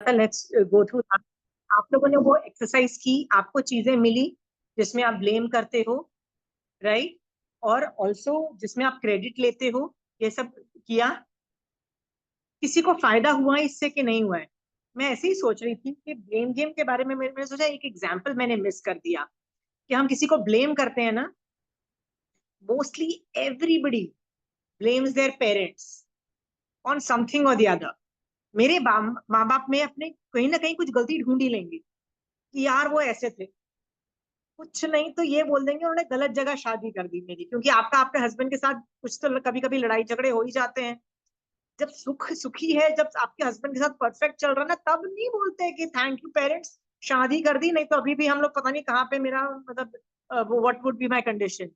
Let's go through. आप लोगों ने वो एक्सरसाइज की, आपको चीजें मिली जिसमें आप ब्लेम करते हो, राइट, और ऑल्सो जिसमें आप क्रेडिट लेते हो, ये सब किया। किसी को फायदा हुआ है इससे कि नहीं हुआ है? मैं ऐसे ही सोच रही थी कि ब्लेम गेम के बारे में मैंने सोचा एक एग्जाम्पल मैंने मिस कर दिया कि हम किसी को ब्लेम करते हैं ना, mostly everybody blames their parents on something और द अदर। मेरे माँ बाप में अपने कहीं ना कहीं कुछ गलती ढूंढ ही लेंगे कि यार वो ऐसे थे, कुछ नहीं तो ये बोल देंगे उन्होंने गलत जगह शादी कर दी मेरी, क्योंकि आपका आपके हस्बैंड के साथ कुछ तो कभी कभी लड़ाई झगड़े हो ही जाते हैं। जब सुखी है, जब आपके हस्बैंड के साथ परफेक्ट चल रहा है ना, तब नहीं बोलते कि थैंक यू पेरेंट्स, शादी कर दी, नहीं तो अभी भी हम लोग पता नहीं कहाँ पे मेरा मतलब what would be my condition.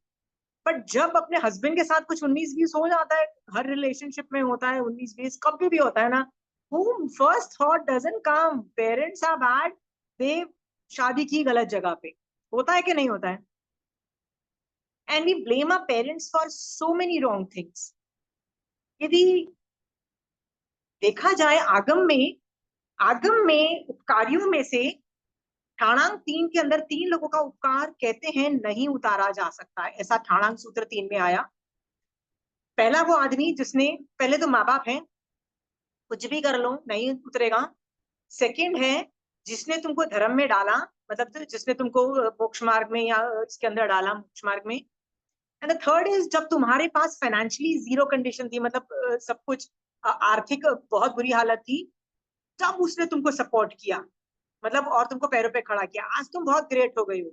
But जब अपने हस्बैंड के साथ कुछ 19-20 हो जाता है, हर रिलेशनशिप में होता है 19-20, कभी भी होता है ना, whom first thought doesn't come, parents are bad, they शादी की गलत जगह पे, होता है कि नहीं होता है? And we blame our parents for so many wrong things. यदि देखा जाए आगम में उपकारियों में से ठाणांग 3 के अंदर 3 लोगों का उपकार कहते हैं नहीं उतारा जा सकता है, ऐसा ठाणांग सूत्र 3 में आया। पहला वो आदमी जिसने, पहले तो माँ बाप है, कुछ भी कर लो नहीं उतरेगा। सेकंड है जिसने तुमको धर्म में डाला, मतलब जिसने तुमको मोक्ष मार्ग में या इसके अंदर डाला मोक्ष मार्ग में। एंड द थर्ड इज जब तुम्हारे पास फाइनेंशियली जीरो कंडीशन थी, मतलब सब कुछ आर्थिक बहुत बुरी हालत थी, तब उसने तुमको सपोर्ट किया, मतलब और तुमको पैरों पे खड़ा किया। आज तुम बहुत ग्रेट हो गई हो,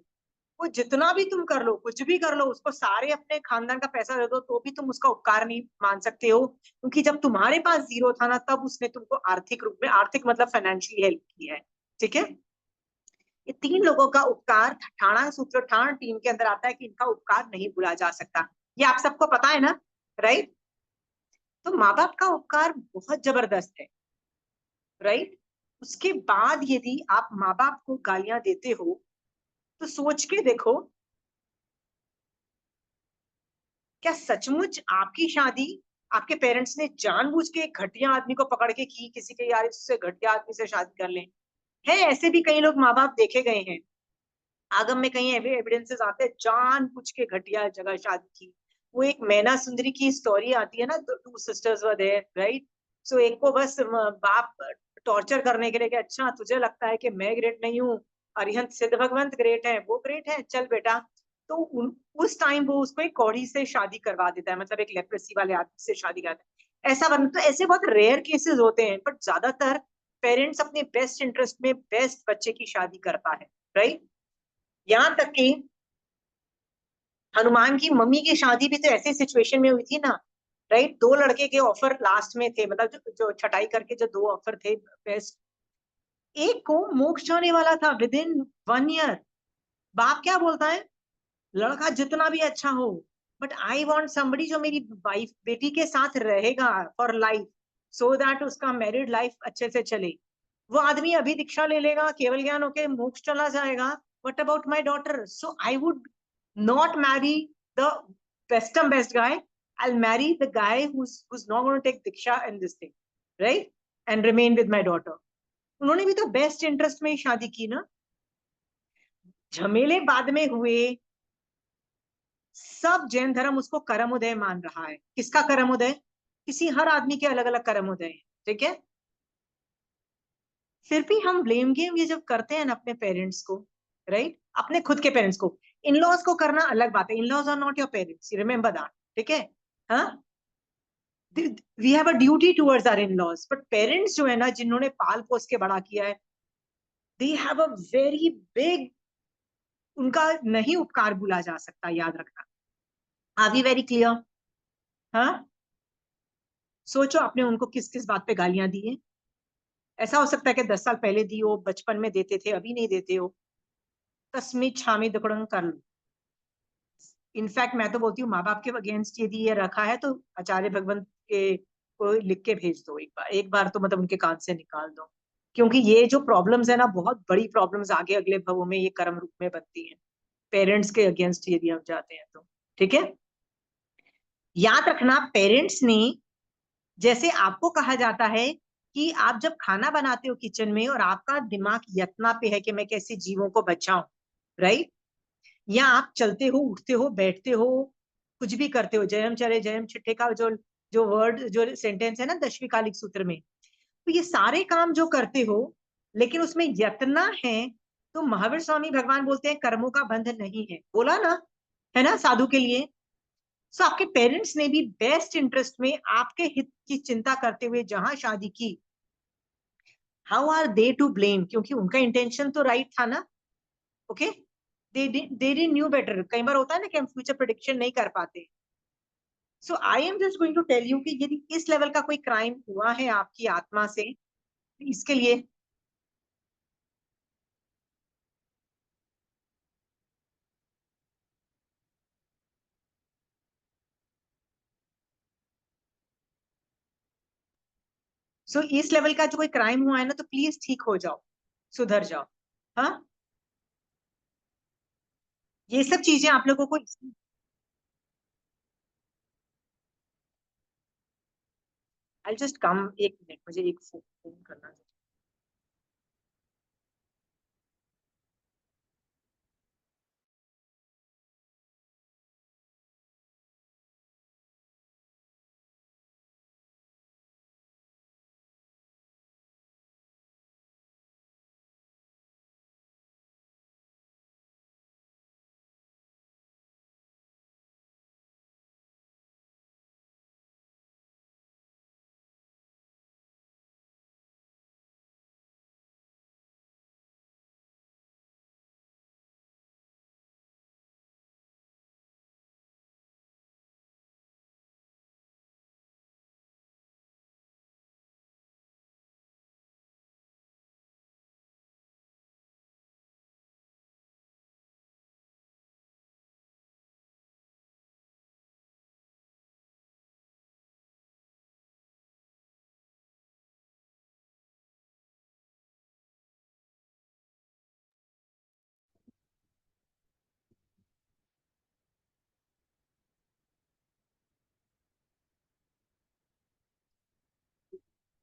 वो जितना भी तुम कर लो, कुछ भी कर लो, उसको सारे अपने खानदान का पैसा दे दो तो भी तुम उसका उपकार नहीं मान सकते हो, क्योंकि जब तुम्हारे पास जीरो था ना, तब उसने तुमको आर्थिक रूप में, आर्थिक मतलब फाइनेंशियली हेल्प की है। ठीक है, ये 3 लोगों का उपकार ठाणा सूत्र ठाण टीम के अंदर आता है कि इनका उपकार नहीं भूला जा सकता। ये आप सबको पता है ना, राइट? तो माँ बाप का उपकार बहुत जबरदस्त है, राइट? उसके बाद यदि आप माँ बाप को गालियां देते हो तो सोच के देखो, क्या सचमुच आपकी शादी आपके पेरेंट्स ने जानबूझ के एक घटिया आदमी को पकड़ के की, किसी के यार इससे घटिया आदमी से शादी कर लें? है ऐसे भी कई लोग माँ बाप देखे गए हैं, आगम में कई एविडेंसेस आते हैं जानबूझ के घटिया जगह शादी की। वो एक मैना सुंदरी की स्टोरी आती है ना, two sisters were there, right? So एक को बस बाप टॉर्चर करने के लिए कि अच्छा तुझे लगता है कि मैं ग्रेट नहीं हूँ, अरिहंत सिद्ध भगवंत ग्रेट है, वो ग्रेट है, चल बेटा। तो उस टाइम वो उसको एक कौड़ी से शादी करवा देता है, मतलब एक लेप्रेसी वाले आदमी से शादी करता है। ऐसा बन तो ऐसे बहुत रेयर केसेस होते हैं, बट ज्यादातर पेरेंट्स अपने बेस्ट इंटरेस्ट में बेस्ट बच्चे की शादी करता है, राइट? यहाँ तक कि हनुमान की मम्मी की शादी भी तो ऐसे सिचुएशन में हुई थी ना, राइट? 2 लड़के के ऑफर लास्ट में थे, मतलब जो छटाई करके जो 2 ऑफर थे बेस्ट, एक को मोक्ष जाने वाला था विद इन 1 ईयर। बाप क्या बोलता है, लड़का जितना भी अच्छा हो, बट आई वॉन्ट समबडी जो मेरी वाइफ बेटी के साथ रहेगा फॉर लाइफ, सो दैट उसका मैरिड लाइफ अच्छे से चले। वो आदमी अभी दीक्षा ले लेगा, केवल ज्ञान होके मोक्ष चला जाएगा, what about my daughter? So I would not marry the best guy. I'll marry the guy who's not going to take diksha in this thing, right? And remain with my daughter. उन्होंने भी तो best interest में ही शादी की ना। झमेले बाद में हुए, सब जैन धर्म उसको कर्मोदय मान रहा है। किसका कर्मोदय? किसी हर आदमी के अलग अलग कर्मोदय है, ठीक है? फिर भी हम ब्लेम गेम ये जब करते हैं ना अपने पेरेंट्स को, राइट, अपने खुद के पेरेंट्स को, इन लॉज को करना अलग बात है, in laws are not your parents, remember that, ठीक है? हाँ, we have a duty towards our in laws, but parents जो है ना, जिन्होंने पाल पोस के बड़ा किया है, they have a very big, उनका नहीं उपकार भूला जा सकता, याद रखना। Are we very clear? हाँ, सोचो आपने उनको किस किस बात पे गालियां दी है। ऐसा हो सकता है कि 10 साल पहले दी हो, बचपन में देते थे, अभी नहीं देते हो, तस्मी छामी दुकड़म कर लो। इनफैक्ट मैं तो बोलती हूँ माँ बाप के अगेंस्ट यदि ये रखा है तो आचार्य भगवंत के को लिख के भेज दो, एक बार तो मतलब उनके कान से निकाल दो, क्योंकि ये जो प्रॉब्लम्स है ना, बहुत बड़ी प्रॉब्लम्स आगे अगले भवों में ये कर्म रूप में बनती हैं, पेरेंट्स के अगेंस्ट यदि हम जाते हैं तो। ठीक है, याद रखना पेरेंट्स ने, जैसे आपको कहा जाता है कि आप जब खाना बनाते हो किचन में और आपका दिमाग यत्ना पे है कि मैं कैसे जीवों को बचाऊं, राइट, या आप चलते हो, उठते हो, बैठते हो, कुछ भी करते हो, जयम चले जयम छिट्टे का जो जो वर्ड जो सेंटेंस है ना 10वीं कालिक सूत्र में, तो ये सारे काम जो करते हो लेकिन उसमें यत्ना है, तो महावीर स्वामी भगवान बोलते हैं कर्मों का बंध नहीं है, बोला ना, है ना, साधु के लिए। सो आपके पेरेंट्स ने भी बेस्ट इंटरेस्ट में आपके हित की चिंता करते हुए जहां शादी की, how are they to blame, क्योंकि उनका इंटेंशन तो राइट था ना। Okay, they didn't knew better. कई बार होता है ना कि हम फ्यूचर प्रेडिक्शन नहीं कर पाते। So I am just going to tell you कि यदि इस लेवल का कोई क्राइम हुआ है आपकी आत्मा से, इसके लिए इस लेवल का जो कोई क्राइम हुआ है ना, तो प्लीज ठीक हो जाओ, सुधर जाओ। हाँ, ये सब चीजें आप लोगों को। आई जस्ट कम, एक मिनट, मुझे एक फोन करना है।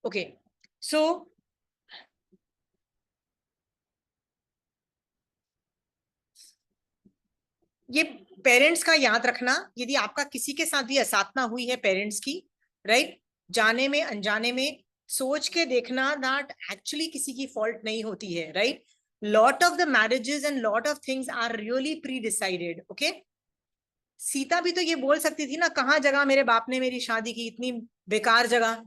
ओके, सो ये पेरेंट्स का याद रखना, यदि आपका किसी के साथ भी असाधना हुई है पेरेंट्स की, राइट, जाने में अनजाने में, सोच के देखना दैट एक्चुअली किसी की फॉल्ट नहीं होती है, right. Lot of the marriages and lot of things are really pre decided. Okay, Sita भी तो ये बोल सकती थी ना, कहाँ जगह मेरे बाप ने मेरी शादी की, इतनी बेकार जगह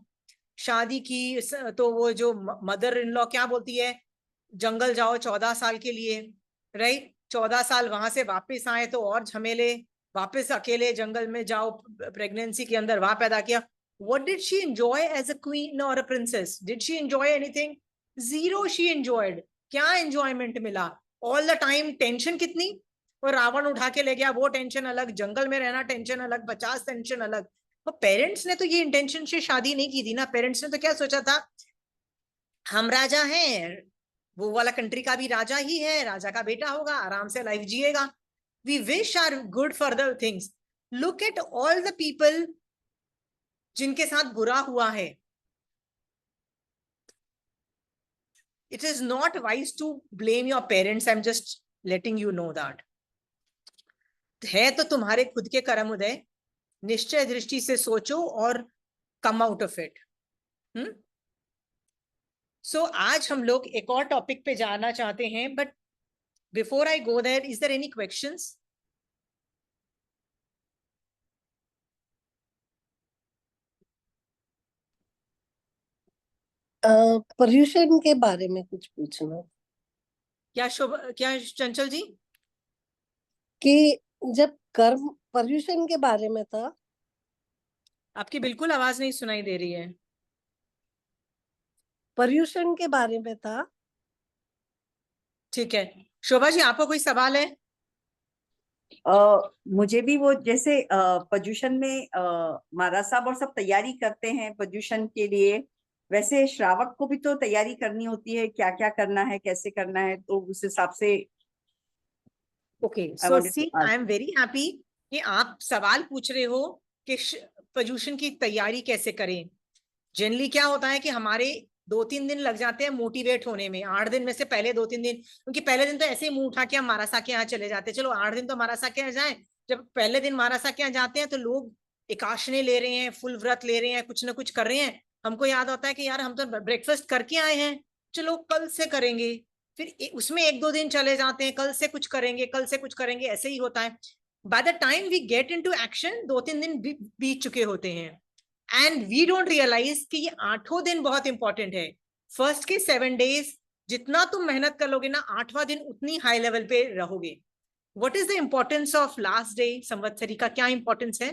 शादी की। तो वो जो मदर इन लॉ क्या बोलती है, जंगल जाओ 14 साल के लिए, राइट, 14 साल वहां से वापस आए तो और झमेले, वापस अकेले जंगल में जाओ, प्रेगनेंसी के अंदर वहां पैदा किया। What did she enjoy as a queen or a princess? Did she enjoy anything? Zero she enjoyed. क्या एंजॉयमेंट मिला? ऑल द टाइम टेंशन कितनी, और रावण उठा के ले गया, वो टेंशन अलग, जंगल में रहना टेंशन अलग, 50 टेंशन अलग। तो पेरेंट्स ने तो ये इंटेंशन से शादी नहीं की थी ना। पेरेंट्स ने तो क्या सोचा था, हम राजा हैं, वो वाला कंट्री का भी राजा ही है, राजा का बेटा होगा, आराम से लाइफ जिएगा। We wish are good for the things. Look at all the people जिनके साथ बुरा हुआ है। It is not wise to blame your parents, I am just letting you know that. है तो तुम्हारे खुद के कर्म उदय, निश्चय दृष्टि से सोचो और कम आउट ऑफ इट। सो आज हम लोग एक और टॉपिक पे जाना चाहते हैं, but before I go there, is there any questions? Paryushan के बारे में कुछ पूछना, क्या शुभ, क्या चंचल जी? कि जब कर्म पर्यूषण के बारे में था। आपकी बिल्कुल आवाज नहीं सुनाई दे रही है। पर्यूषण के बारे में था। ठीक है, शोभा जी आपको कोई सवाल है? मुझे भी वो जैसे पर्यूषण में महाराज साहब और सब तैयारी करते हैं पर्यूषण के लिए, वैसे श्रावक को भी तो तैयारी करनी होती है, क्या क्या करना है, कैसे करना है, तो उस हिसाब से। Okay, so see I am very happy कि आप सवाल पूछ रहे हो कि पर्यूषण की तैयारी कैसे करें। जनरली क्या होता है कि हमारे 2-3 दिन लग जाते हैं मोटिवेट होने में, 8 दिन में से पहले 2-3 दिन, क्योंकि पहले दिन तो ऐसे ही मुंह उठा के हम मारासा के यहाँ चले जाते हैं, चलो 8 दिन तो मारासा के यहाँ जाए। जब पहले दिन मारासा के यहाँ जाते हैं तो लोग एकाशने ले रहे हैं, फुल व्रत ले रहे हैं, कुछ ना कुछ कर रहे हैं। हमको याद होता है कि यार हम तो ब्रेकफास्ट करके आए हैं, चलो कल से करेंगे। फिर उसमें 1-2 दिन चले जाते हैं, कल से कुछ करेंगे, कल से कुछ करेंगे, ऐसे ही होता है। By the time we get into action 2-3 दिन बीत चुके होते हैं, एंड वी डोंट रियलाइज कि ये 8वां दिन बहुत इंपॉर्टेंट है। फर्स्ट के 7 डेज जितना तुम मेहनत कर लोगे ना, 8वां दिन उतनी हाई लेवल पे रहोगे। What is the importance of last day Samvatsari का? क्या इंपॉर्टेंस है?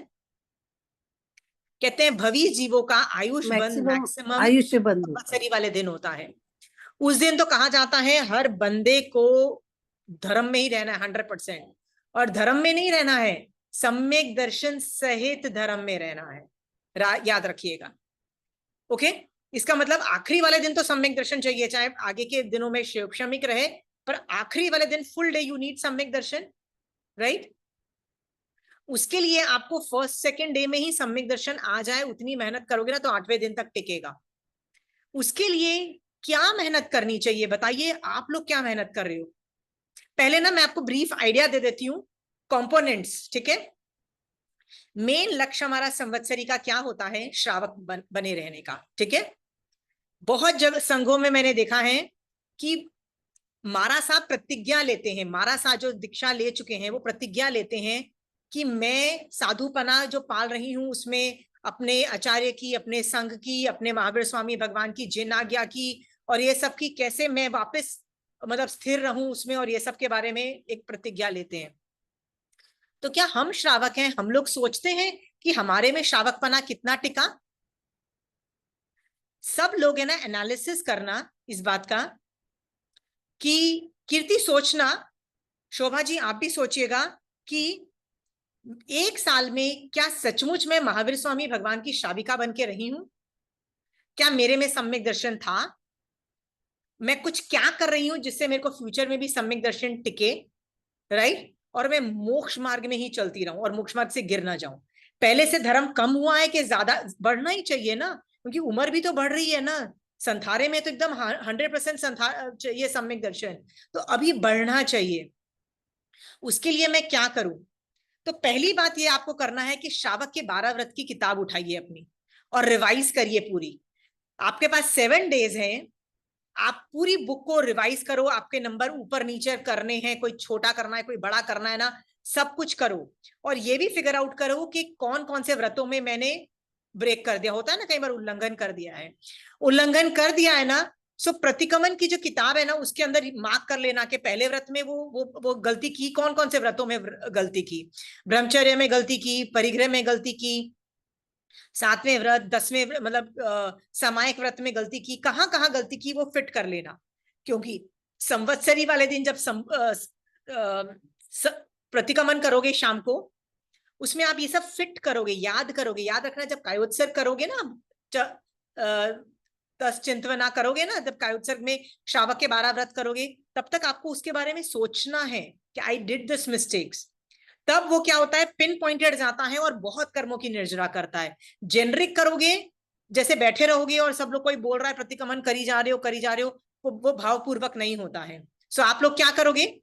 कहते हैं भवी जीवों का आयुष बंद मैक्सिमम आयुष्य बंद संवत्सरी वाले दिन होता है। उस दिन तो कहा जाता है हर बंदे को धर्म में ही रहना है 100%, और धर्म में नहीं रहना है, सम्यक दर्शन सहित धर्म में रहना है, याद रखिएगा। ओके, इसका मतलब आखिरी वाले दिन तो सम्यक दर्शन चाहिए, चाहे आगे के दिनों में शैक्षणिक रहे, पर आखिरी वाले दिन फुल डे यू नीड सम्यक दर्शन, राइट? उसके लिए आपको फर्स्ट सेकंड डे में ही सम्यक दर्शन आ जाए, उतनी मेहनत करोगे ना तो 8वें दिन तक टिकेगा। उसके लिए क्या मेहनत करनी चाहिए बताइए, आप लोग क्या मेहनत कर रहे हो? पहले ना मैं आपको ब्रीफ आइडिया दे देती हूँ कंपोनेंट्स, ठीक है? मेन लक्ष्य हमारा संवत्सरी का क्या होता है? श्रावक बने रहने का, ठीक है? बहुत जगह संघों में मैंने देखा है कि मारासा प्रतिज्ञा लेते हैं, मारासा जो दीक्षा ले चुके हैं वो प्रतिज्ञा लेते हैं कि मैं साधुपना जो पाल रही हूं उसमें अपने आचार्य की, अपने संघ की, अपने महावीर स्वामी भगवान की जिन आज्ञा की और ये सब की कैसे मैं वापस मतलब स्थिर रहूं उसमें, और ये सब के बारे में एक प्रतिज्ञा लेते हैं। तो क्या हम श्रावक हैं? हम लोग सोचते हैं कि हमारे में श्रावकपना कितना टिका? सब लोग है ना एनालिसिस करना इस बात का कि कीर्ति सोचना, शोभा जी आप भी सोचिएगा कि 1 साल में क्या सचमुच में महावीर स्वामी भगवान की श्राविका बन के रही हूं? क्या मेरे में सम्यक दर्शन था? मैं कुछ क्या कर रही हूं जिससे मेरे को फ्यूचर में भी सम्यक दर्शन टिके, राइट? और मैं मोक्ष मार्ग में ही चलती रहूं और मोक्ष मार्ग से गिर ना जाऊं। पहले से धर्म कम हुआ है कि ज्यादा? बढ़ना ही चाहिए ना, क्योंकि उम्र भी तो बढ़ रही है ना। संथारे में तो एकदम 100% चाहिए सम्यक दर्शन, तो अभी बढ़ना चाहिए। उसके लिए मैं क्या करूं? तो पहली बात ये आपको करना है कि श्रावक के 12 व्रत की किताब उठाइए अपनी और रिवाइज करिए पूरी। आपके पास 7 डेज हैं, आप पूरी बुक को रिवाइज करो। आपके नंबर ऊपर नीचे करने हैं, कोई छोटा करना है कोई बड़ा करना है ना, सब कुछ करो। और ये भी फिगर आउट करो कि कौन कौन से व्रतों में मैंने ब्रेक कर दिया, होता है ना कई बार उल्लंघन कर दिया है ना। सो प्रतिक्रमण की जो किताब है ना उसके अंदर मार्क कर लेना कि पहले व्रत में वो गलती की, कौन कौन से व्रतों में गलती की। ब्रह्मचर्य में गलती की, परिग्रह में गलती की, 7वें व्रत, 10वें मतलब सामायिक व्रत में गलती की, कहाँ कहाँ गलती की वो फिट कर लेना। क्योंकि संवत्सरी वाले दिन जब प्रतिक्रमण करोगे शाम को, उसमें आप ये सब फिट करोगे, याद करोगे। याद रखना जब कायोत्सर्ग करोगे ना, चिंतवना करोगे ना, जब कायोत्सर्ग में श्रावक के 12 व्रत करोगे, तब तक आपको उसके बारे में सोचना है कि आई डिड दिस मिस्टेक्स। तब वो क्या होता है, पिन पॉइंटेड जाता है और बहुत कर्मों की निर्जरा करता है। जेनरिक करोगे, जैसे बैठे रहोगे और सब लोग कोई बोल रहा है प्रतिक्रमण करी जा रहे हो, वो भावपूर्वक नहीं होता है। सो आप लोग क्या करोगे,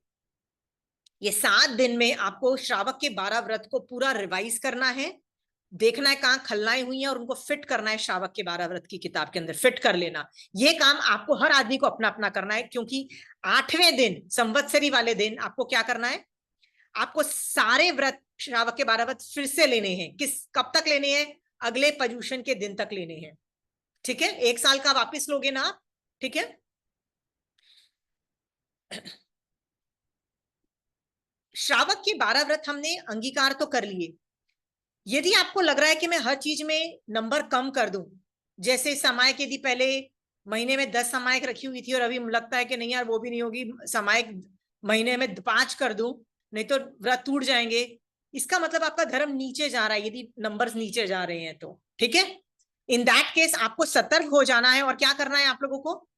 ये 7 दिन में आपको श्रावक के 12 व्रत को पूरा रिवाइज करना है, देखना है कहाँ खलनाएं हुई हैं और उनको फिट करना है श्रावक के 12 व्रत की किताब के अंदर, फिट कर लेना। ये काम आपको हर आदमी को अपना अपना करना है, क्योंकि 8वें दिन संवत्सरी वाले दिन आपको क्या करना है, आपको सारे व्रत श्रावक के 12 व्रत फिर से लेने हैं। कब तक लेने हैं? अगले पर्युषण के दिन तक लेने हैं, ठीक है? 1 साल का वापिस लोगे ना आप, ठीक है? श्रावक के 12 व्रत हमने अंगीकार तो कर लिए। यदि आपको लग रहा है कि मैं हर चीज में नंबर कम कर दूं, जैसे समायक यदि पहले महीने में 10 समायक रखी हुई थी और अभी लगता है कि नहीं यार वो भी नहीं होगी, समायक महीने में 5 कर दूं, नहीं तो व्रत टूट जाएंगे, इसका मतलब आपका धर्म नीचे जा रहा है, यदि नंबर्स नीचे जा रहे हैं तो, ठीक है? इन दैट केस आपको सतर्क हो जाना है। और क्या करना है आप लोगों को,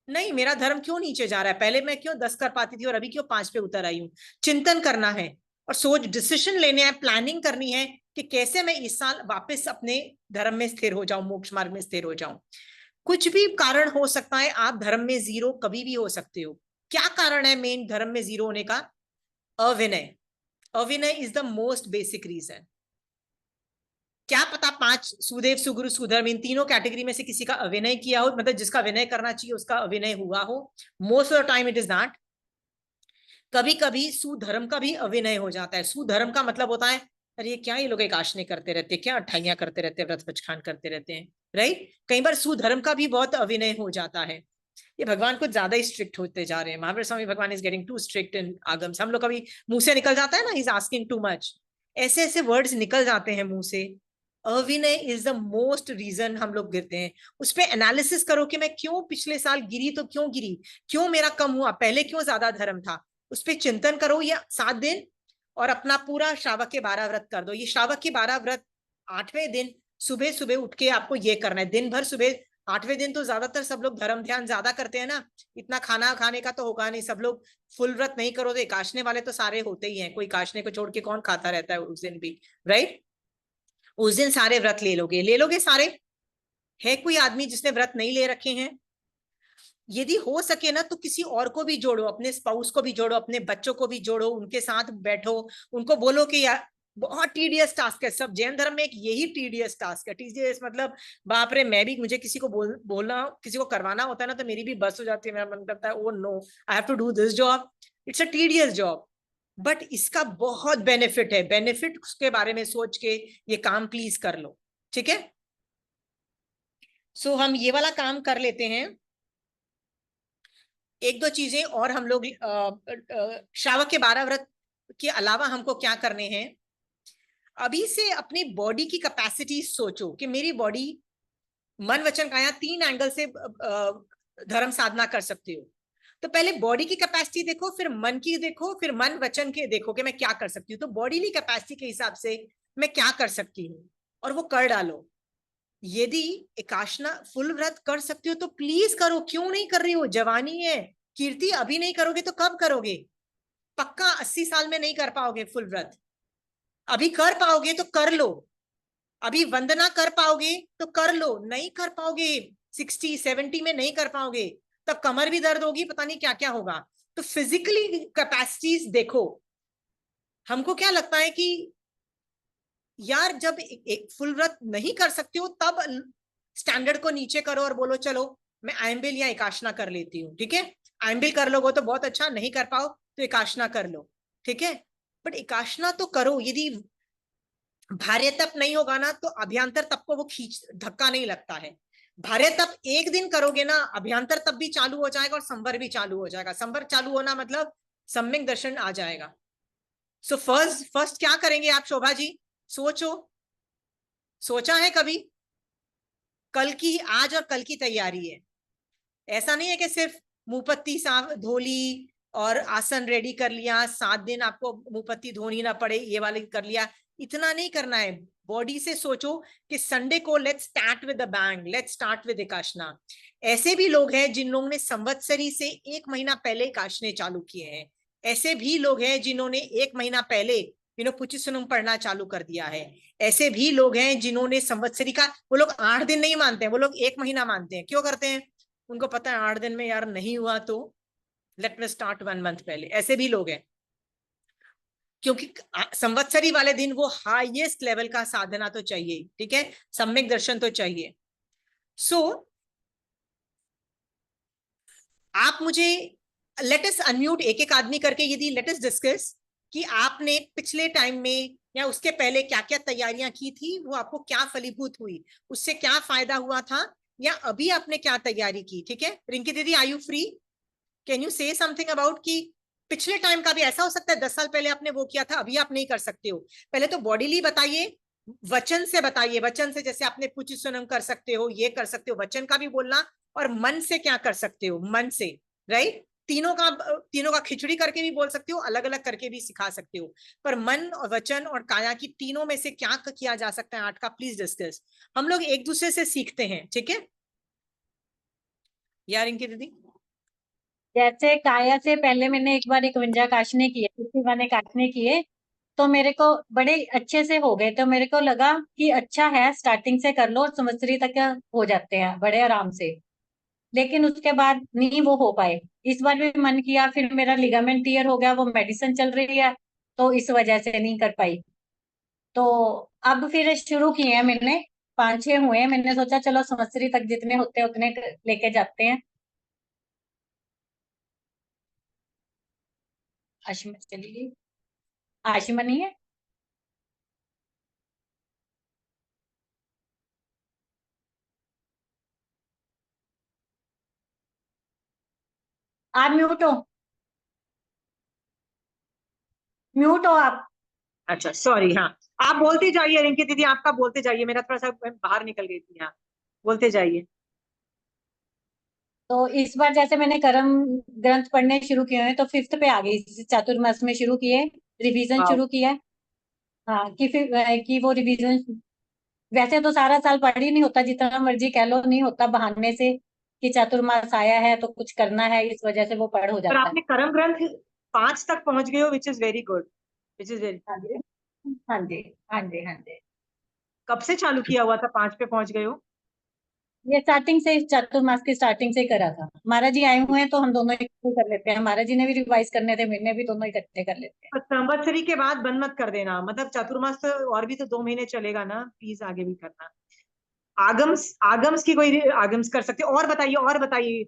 नहीं मेरा धर्म क्यों नीचे जा रहा है, पहले मैं क्यों 10 कर पाती थी और अभी क्यों 5 पे उतर आई हूं, चिंतन करना है और सोच डिसीजन लेने हैं, प्लानिंग करनी है कि कैसे मैं इस साल वापस अपने धर्म में स्थिर हो जाऊं, मोक्ष मार्ग में स्थिर हो जाऊं। कुछ भी कारण हो सकता है, आप धर्म में जीरो कभी भी हो सकते हो। क्या कारण है मेन धर्म में जीरो होने का? अविनय। अविनय is the most basic reason. क्या पता 5 सुदेव, सुगुरु, सुधर्म इन तीनों कैटेगरी में से किसी का अविनय किया हो, मतलब जिसका अविनय करना चाहिए उसका अविनय हुआ हो। Most of the time it is not. कभी कभी सुधर्म का भी अविनय हो जाता है। सुधर्म का मतलब होता है अरे क्या ये लोग एकाशने करते रहते हैं, क्या अठाइयां करते रहते हैं, व्रत पचखान करते रहते हैं, राइट। कई बार सुधर्म का भी बहुत अविनय हो जाता है। ये भगवान कुछ ज्यादा ही स्ट्रिक्ट होते जा रहे हैं। महावीर स्वामी भगवान is getting too strict in आगम्स। हम लोग कभी मुंह से निकल जाता है ना, इज आस्किंग टू मच, ऐसे ऐसे वर्ड्स निकल जाते हैं मुंह से। अविनय इज द मोस्ट रीजन हम लोग गिरते हैं। उस पर एनालिसिस करो कि मैं क्यों पिछले साल गिरी, तो क्यों गिरी, क्यों मेरा कम हुआ, पहले क्यों ज्यादा धर्म था, उस पर चिंतन करो। या 7 दिन और अपना पूरा श्रावक के 12 व्रत कर दो। ये श्रावक के 12 व्रत 8वें दिन सुबह सुबह उठ के आपको ये करना है। दिन भर सुबह 8वें दिन तो ज्यादातर सब लोग धर्म ध्यान ज्यादा करते हैं ना, इतना खाना खाने का तो होगा नहीं। सब लोग फुल व्रत नहीं करो तो एकाशने वाले तो सारे होते ही हैं, कोई काशने को छोड़ के कौन खाता रहता है उस दिन भी, राइट। उस दिन सारे व्रत ले लोगे सारे। है कोई आदमी जिसने व्रत नहीं ले रखे हैं? यदि हो सके ना तो किसी और को भी जोड़ो, अपने स्पाउस को भी जोड़ो, अपने बच्चों को भी जोड़ो, उनके साथ बैठो, उनको बोलो कि यार बहुत टीडियस टास्क है। सब जैन धर्म में एक यही टीडियस टास्क है। टीडियस मतलब बाप रे, मैं भी, मुझे किसी को बोलना, किसी को करवाना होता है ना तो मेरी भी बस हो जाती है। मेरा मन करता है oh no, I have to do this job, it's a tedious job. But इसका बहुत बेनिफिट है। बेनिफिट के बारे में सोच के ये काम प्लीज कर लो, ठीक है। सो हम ये वाला काम कर लेते हैं। एक दो चीजें और हम लोग श्रावक के 12 व्रत के अलावा हमको क्या करने हैं। अभी से अपनी बॉडी की कैपेसिटी सोचो कि मेरी बॉडी मन वचन काया 3 एंगल से धर्म साधना कर सकती हो। तो पहले बॉडी की कैपेसिटी देखो, फिर मन की देखो, फिर मन वचन के देखो कि मैं क्या कर सकती हूँ। तो बॉडी कैपेसिटी के हिसाब से मैं क्या कर सकती हूँ और वो कर डालो। यदि एकाशना फुल व्रत कर सकती हो तो प्लीज करो। क्यों नहीं कर रही हो? जवानी है कीर्ति, अभी नहीं करोगे तो कब करोगे? पक्का 80 साल में नहीं कर पाओगे फुल व्रत। अभी कर पाओगे तो कर लो। अभी वंदना कर पाओगे तो कर लो, नहीं कर पाओगे 60-70 में नहीं कर पाओगे, तब कमर भी दर्द होगी, पता नहीं क्या क्या होगा। तो फिजिकली कैपेसिटीज देखो। हमको क्या लगता है कि यार जब एक फुल व्रत नहीं कर सकते हो तब स्टैंडर्ड को नीचे करो और बोलो चलो मैं आयम्बिल या एकाशना कर लेती हूँ, ठीक है। आयम्बिल कर लोगे तो बहुत अच्छा, नहीं कर पाओ तो एकाशना कर लो, ठीक है। बट एकाशना तो करो। यदि भार्य तप नहीं होगा ना तो अभ्यंतर तप को वो खींच धक्का नहीं लगता है। भार्य तप एक दिन करोगे ना, अभ्यंतर तप भी चालू हो जाएगा और संवर भी चालू हो जाएगा। संवर चालू होना मतलब सम्यक दर्शन आ जाएगा। सो फर्स्ट क्या करेंगे आप शोभा जी? सोचो, सोचा है कभी? कल की, आज और कल की तैयारी है। ऐसा नहीं है कि सिर्फ मुंहपत्ती साफ धो ली और आसन रेडी कर लिया, 7 दिन आपको मुंहपत्ती धोनी ना पड़े, ये वाले कर लिया, इतना नहीं करना है। बॉडी से सोचो कि संडे को let's start with the bang, let's start with एकाशना। ऐसे भी लोग हैं जिन लोगों ने संवत्सरी से 1 महीना पहले एकाशने चालू किए हैं। ऐसे भी लोग हैं जिन्होंने 1 महीना पहले पुचिसुनुम पढ़ना चालू कर दिया है। ऐसे भी लोग हैं जिन्होंने संवत्सरी का, वो लोग 8 दिन नहीं मानते हैं, वो लोग 1 महीना मानते हैं। क्यों करते हैं? उनको पता है 8 दिन में यार नहीं हुआ तो लेट मी स्टार्ट 1 मंथ पहले। ऐसे भी लोग हैं, क्योंकि संवत्सरी वाले दिन वो हाईएस्ट लेवल का साधना तो चाहिए, ठीक है, सम्यक दर्शन तो चाहिए। सो आप मुझे लेट अस अनम्यूट एक एक आदमी करके, यदि लेट अस डिस्कस कि आपने पिछले टाइम में या उसके पहले क्या क्या तैयारियां की थी, वो आपको क्या फलीभूत हुई, उससे क्या फायदा हुआ था, या अभी आपने क्या तैयारी की, ठीक है। रिंकी दीदी are you free? Can you say something about कि पिछले टाइम का भी ऐसा हो सकता है 10 साल पहले आपने वो किया था, अभी आप नहीं कर सकते हो। पहले तो बॉडीली बताइए, वचन से बताइए। वचन से जैसे आपने पुचिसुनम कर सकते हो, ये कर सकते हो, वचन का भी बोलना। और मन से क्या कर सकते हो, मन से, राइट। तीनों का खिचड़ी करके भी बोल सकते हो, अलग अलग करके भी सिखा सकते हो। पर मन और वचन और काया की तीनों में से क्या किया जा सकता है 8 का, प्लीज डिस्कस। हम लोग एक दूसरे से सीखते हैं, ठीक है यार इनकी दीदी। जैसे काया से पहले मैंने एक बार 51 काशने किए, 51 काशने किए। तो मेरे को बड़े अच्छे से हो गए, तो मेरे को लगा कि अच्छा है, स्टार्टिंग से कर लो, संवत्सरी तक हो जाते हैं बड़े आराम से। लेकिन उसके बाद नहीं वो हो पाए। इस बार भी मन किया, फिर मेरा लिगामेंट टीयर हो गया, वो मेडिसिन चल रही है, तो इस वजह से नहीं कर पाई। तो अब फिर शुरू किए हैं मैंने, 5-6 हुए हैं, मैंने सोचा चलो संवत्सरी तक जितने होते हैं उतने लेके जाते हैं। आशिमा चली गई, आशिमा नहीं है। आप म्यूट हो, म्यूट हो आप। अच्छा सॉरी, हाँ आप बोलते जाइए रिंकी दीदी, आपका बोलते जाइए, मेरा थोड़ा सा बाहर निकल गई थी, हाँ बोलते जाइए। तो इस बार जैसे मैंने कर्म ग्रंथ पढ़ने शुरू किए हैं, तो 5th पे आ गई, चातुर्मास में शुरू किए, रिवीजन वाह, शुरू किया। हाँ कि फिर कि वो रिवीजन वैसे तो सारा साल पढ़ ही नहीं होता, जितना मर्जी कह लो, नहीं होता, बहाने से कि चातुर्मास आया है तो कुछ करना है, इस वजह से वो पढ़ हो पर जाता है। आपने कर्म ग्रंथ 5 तक पहुंच गए हो, which is very good, which is very. हाँ जी, हाँ जी, हाँ जी, हाँ जी। कब से चालू किया हुआ था, 5 पे पहुंच गए हो? ये स्टार्टिंग से, चातुर्मास की स्टार्टिंग से ही करा था। महाराज जी आए हुए हैं तो हम दोनों इकट्ठे कर लेते हैं, महाराज जी ने भी रिवाइज करने थे, मैंने भी, दोनों इकट्ठे कर लेते हैं। पर संवत्सरी के बाद बंद मत कर देना, मतलब चातुर्मास तो और भी तो 2 महीने चलेगा ना, प्लीज आगे भी करना। आगम्स, आगम्स की कोई आगम्स कर सकते हो? और बताइए, और बताइए।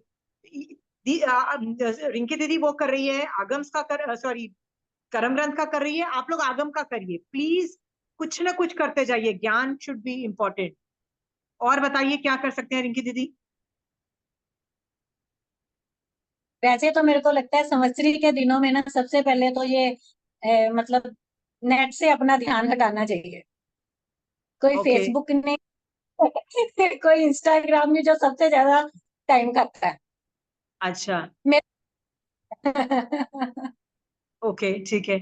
रिंकी दीदी वो कर रही है आगम्स का, कर सॉरी कर्म ग्रंथ का कर रही है, आप लोग आगम का करिए प्लीज। कुछ ना कुछ करते जाइए, ज्ञान शुड बी इम्पोर्टेंट। और बताइए क्या कर सकते हैं रिंकी दीदी? वैसे तो मेरे को लगता है संवत्सरी के दिनों में ना, सबसे पहले तो ये मतलब नेट से अपना ध्यान हटाना चाहिए। कोई ओके, फेसबुक नहीं, कोई इंस्टाग्राम में, जो सबसे ज्यादा टाइम खाता है। अच्छा, मैं ओके ठीक है।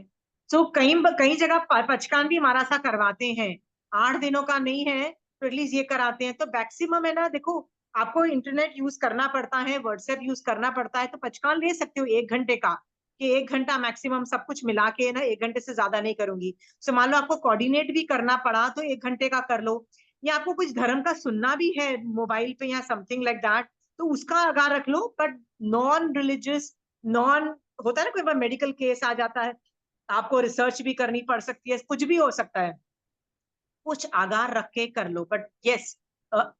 तो कई कई जगह पचकान भी हमारा सा करवाते हैं, 8 दिनों का नहीं है तो एटलीस्ट ये कराते हैं। तो मैक्सिमम है ना, देखो आपको इंटरनेट यूज करना पड़ता है, व्हाट्सएप यूज करना पड़ता है, तो पचकान ले सकते हो 1 घंटे का, कि 1 घंटा मैक्सिमम सब कुछ मिला के ना, 1 घंटे से ज्यादा नहीं करूंगी। सो मान लो आपको कोऑर्डिनेट भी करना पड़ा तो 1 घंटे का कर लो, या आपको कुछ धर्म का सुनना भी है मोबाइल पे या समथिंग लाइक दैट, तो उसका आगाह रख लो। बट नॉन रिलीजियस, नॉन, होता है ना कोई बार मेडिकल केस आ जाता है, आपको रिसर्च भी करनी पड़ सकती है, कुछ भी हो सकता है, कुछ आगार रख के कर लो। बट यस,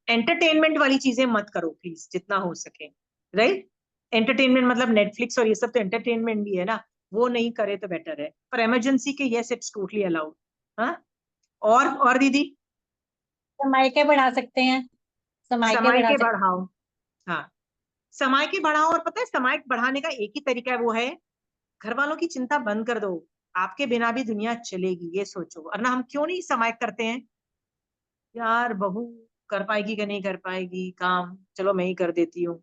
एंटरटेनमेंट वाली चीजें मत करो प्लीज, जितना हो सके, राइट? एंटरटेनमेंट मतलब नेटफ्लिक्स और ये सब तो एंटरटेनमेंट भी है ना, वो नहीं करे तो बेटर है। पर इमरजेंसी के यस, इट्स टोटली अलाउड। हाँ, और दीदी? समय के बढ़ा सकते हैं, समय के समय बढ़ा के सकते बढ़ाओ, हाँ समय के बढ़ाओ। और पता है समय बढ़ाने का एक ही तरीका है, वो है घर वालों की चिंता बंद कर दो। आपके बिना भी दुनिया चलेगी, ये सोचो। और ना हम क्यों नहीं समय करते हैं, यार बहू कर पाएगी कि नहीं कर पाएगी काम, चलो मैं ही कर देती हूँ,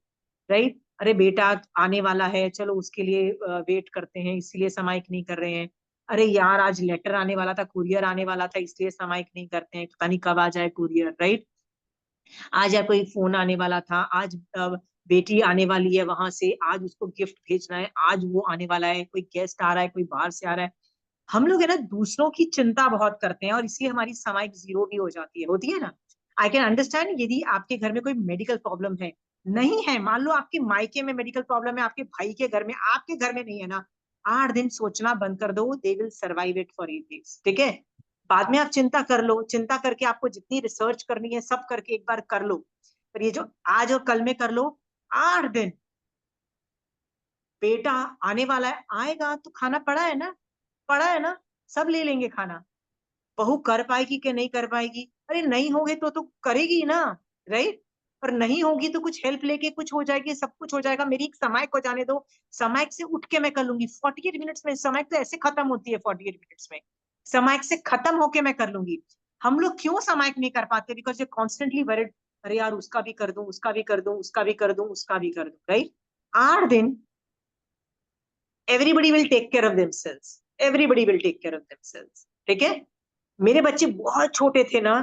राइट? अरे बेटा आने वाला है, चलो उसके लिए वेट करते हैं, इसलिए सामायिक नहीं कर रहे हैं। अरे यार आज लेटर आने वाला था, कुरियर आने वाला था, इसलिए सामायिक नहीं करते हैं, पता नहीं कब आ जाए कुरियर, राइट? आज यार कोई फोन आने वाला था, आज बेटी आने वाली है वहां से, आज उसको गिफ्ट भेजना है, आज वो आने वाला है, कोई गेस्ट आ रहा है, कोई बाहर से आ रहा है। हम लोग है ना दूसरों की चिंता बहुत करते हैं, और इसलिए हमारी सामायिक जीरो भी हो जाती है, होती है ना। आई कैन अंडरस्टैंड यदि आपके घर में कोई मेडिकल प्रॉब्लम है, नहीं है, मान लो आपके मायके में मेडिकल प्रॉब्लम है, आपके भाई के घर में, आपके घर में नहीं है ना, 8 दिन सोचना बंद कर दो, they will survive it for 8 days, ठीक है? बाद में आप चिंता कर लो, चिंता करके आपको जितनी रिसर्च करनी है सब करके एक बार कर लो। पर ये जो आज और कल में कर लो, 8 दिन, बेटा आने वाला है, आएगा तो खाना पड़ा है ना, पड़ा है ना, सब ले लेंगे खाना। बहू कर पाएगी कि नहीं कर पाएगी, अरे नहीं होगे तो करेगी ना, राइट? पर नहीं होगी तो कुछ हेल्प लेके कुछ हो जाएगी, सब कुछ हो जाएगा। मेरी एक समय को जाने दो, समय से उठ के मैं कर लूंगी 48 मिनट्स में। समय तो ऐसे खत्म होती है 48 मिनट्स में, समय से खत्म होके मैं कर लूंगी। हम लोग क्यों समय नहीं कर पाते? बिकॉज ये कॉन्स्टेंटली वरिड, अरे यार उसका भी कर दूं, उसका भी कर दूं, उसका भी कर दूं, उसका भी कर दूं, राइट? 8 दिन everybody will take care of themselves, everybody will take care of themselves, ठीक है? मेरे बच्चे बहुत छोटे थे ना,